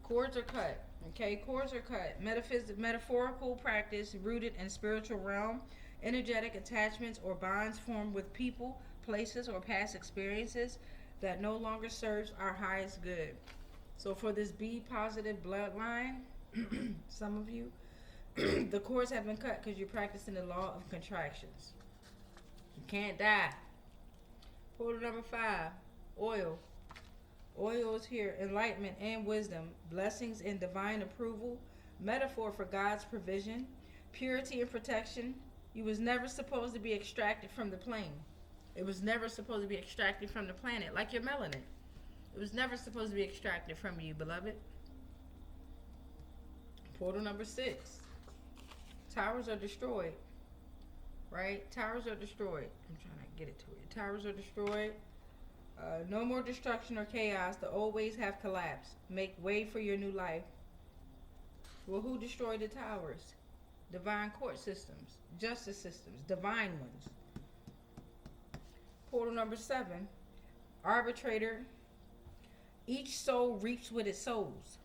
Cords are cut. Okay, cords are cut. Metaphorical practice rooted in spiritual realm. Energetic attachments or bonds formed with people, places, or past experiences that no longer serves our highest good. So for this Be Positive bloodline, some of you, the cords have been cut because you're practicing the law of contractions. You can't die. Portal number 5, oil. Oil is here, enlightenment and wisdom, blessings and divine approval, metaphor for God's provision, purity and protection. You was never supposed to be extracted from the plane. It was never supposed to be extracted from the planet, like your melanin. It was never supposed to be extracted from you, beloved. Portal number 6. Towers are destroyed. Right? Towers are destroyed. I'm trying to get it to you. Towers are destroyed. No more destruction or chaos. The old ways have collapsed. Make way for your new life. Well, who destroyed the towers? Divine court systems, justice systems, divine ones. Portal number 7. Arbitrator. Each soul reaps what it sows.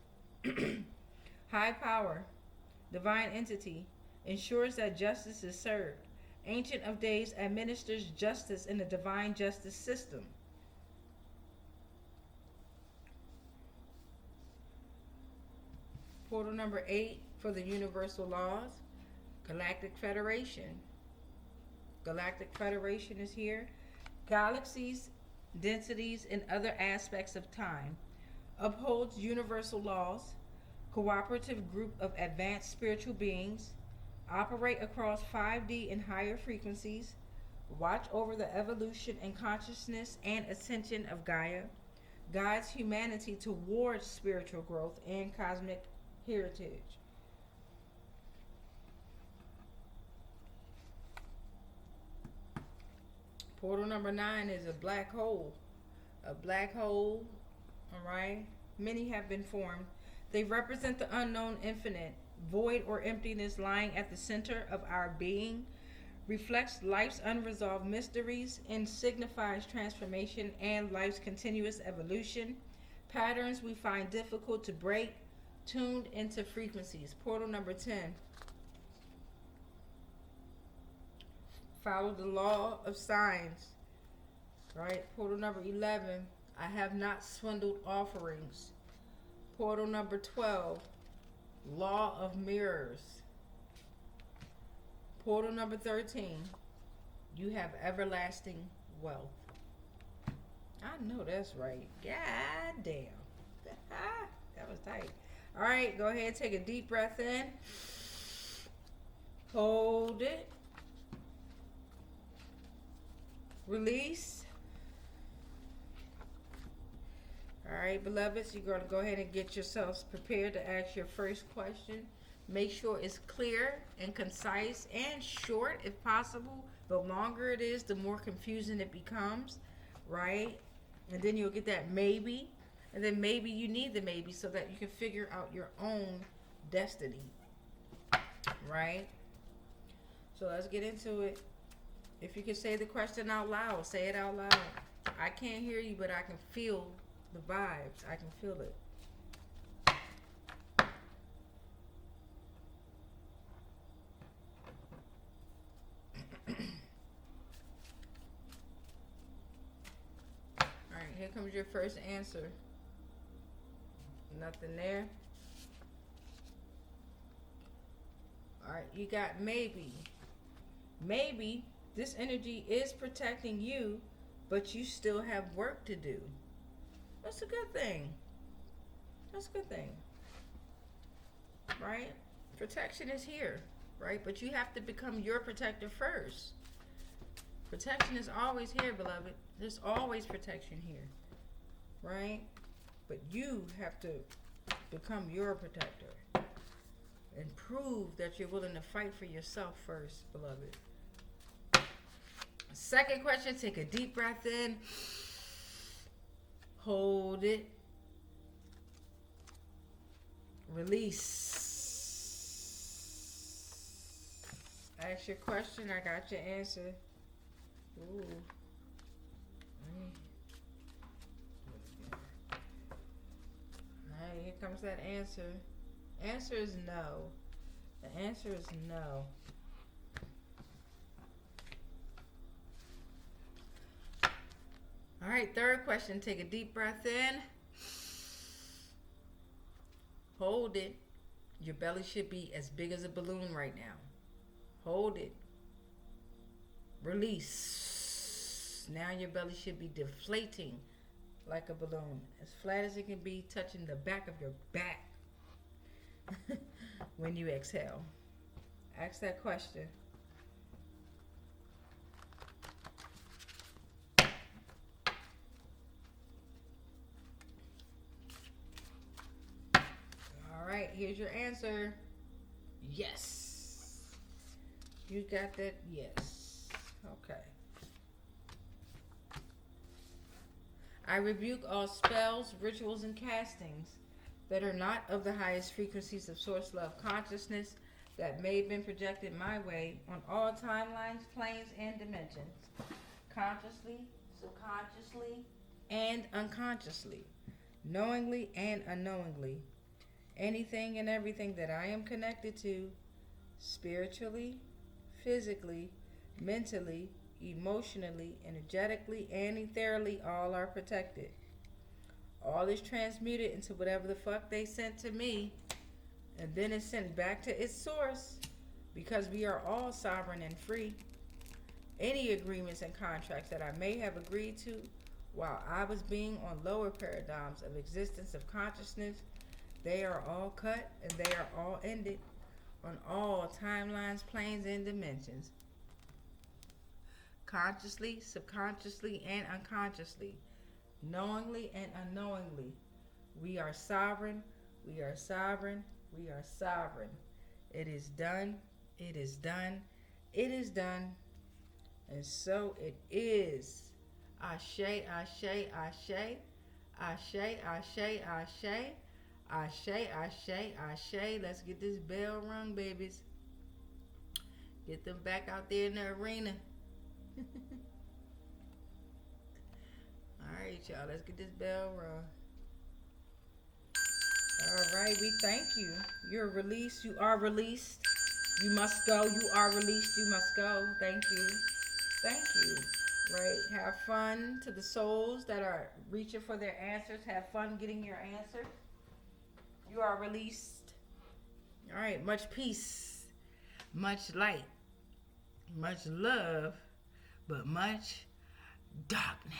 High power, divine entity, ensures that justice is served. Ancient of Days administers justice in the divine justice system. Portal number 8 for the universal laws. Galactic Federation. Galactic Federation is here. Galaxies, densities, and other aspects of time. Upholds universal laws. Cooperative group of advanced spiritual beings. Operate across 5D and higher frequencies. Watch over the evolution and consciousness and ascension of Gaia. Guides humanity towards spiritual growth and cosmic heritage. Portal number 9 is a black hole. A black hole, alright? Many have been formed. They represent the unknown infinite, void or emptiness lying at the center of our being, reflects life's unresolved mysteries, and signifies transformation and life's continuous evolution. Patterns we find difficult to break, tuned into frequencies. Portal number 10. Follow the law of signs. Right? Portal number 11. I have not swindled offerings. Portal number 12. Law of mirrors. Portal number 13. You have everlasting wealth. I know that's right. God damn. That was tight. All right, go ahead, take a deep breath in. Hold it. Release. All right, beloveds, you're going to go ahead and get yourselves prepared to ask your first question. Make sure it's clear and concise and short if possible. The longer it is, the more confusing it becomes, right? And then you'll get that maybe. And then maybe you need the maybe so that you can figure out your own destiny, right? So let's get into it. If you can say the question out loud, say it out loud. I can't hear you, but I can feel the vibes. I can feel it. All right, here comes your first answer. Nothing there. All right, you got maybe. Maybe this energy is protecting you, but you still have work to do. That's a good thing. That's a good thing. Right? Protection is here, right? But you have to become your protector first. Protection is always here, beloved. There's always protection here, right? But you have to become your protector and prove that you're willing to fight for yourself first, beloved. Second question, take a deep breath in. Hold it. Release. Ask your question. I got your answer. Ooh. Alright, here comes that answer. Answer is no. The answer is no. All right, third question. Take a deep breath in. Hold it. Your belly should be as big as a balloon right now. Hold it. Release. Now your belly should be deflating like a balloon. As flat as it can be, touching the back of your back when you exhale. Ask that question. All right, here's your answer. Yes. You got that? Yes. Okay. I rebuke all spells, rituals, and castings that are not of the highest frequencies of source love consciousness that may have been projected my way on all timelines, planes, and dimensions, consciously, subconsciously, and unconsciously, knowingly and unknowingly. Anything and everything that I am connected to, spiritually, physically, mentally, emotionally, energetically, and ethereally, all are protected. All is transmuted into whatever the fuck they sent to me, and then it's sent back to its source, because we are all sovereign and free. Any agreements and contracts that I may have agreed to while I was being on lower paradigms of existence of consciousness, they are all cut and they are all ended on all timelines, planes, and dimensions. Consciously, subconsciously, and unconsciously, knowingly and unknowingly, we are sovereign, we are sovereign, we are sovereign. It is done, it is done, it is done, and so it is. Ashe, ashe, ashe, ashe, ashe, ashe. Ashe, ashe, ashe. Let's get this bell rung, babies. Get them back out there in the arena. All right, y'all. Let's get this bell rung. All right. We thank you. You're released. You are released. You must go. You are released. You must go. Thank you. Thank you. Right. Have fun to the souls that are reaching for their answers. Have fun getting your answers. You are released. All right. Much peace, much light, much love, but much darkness.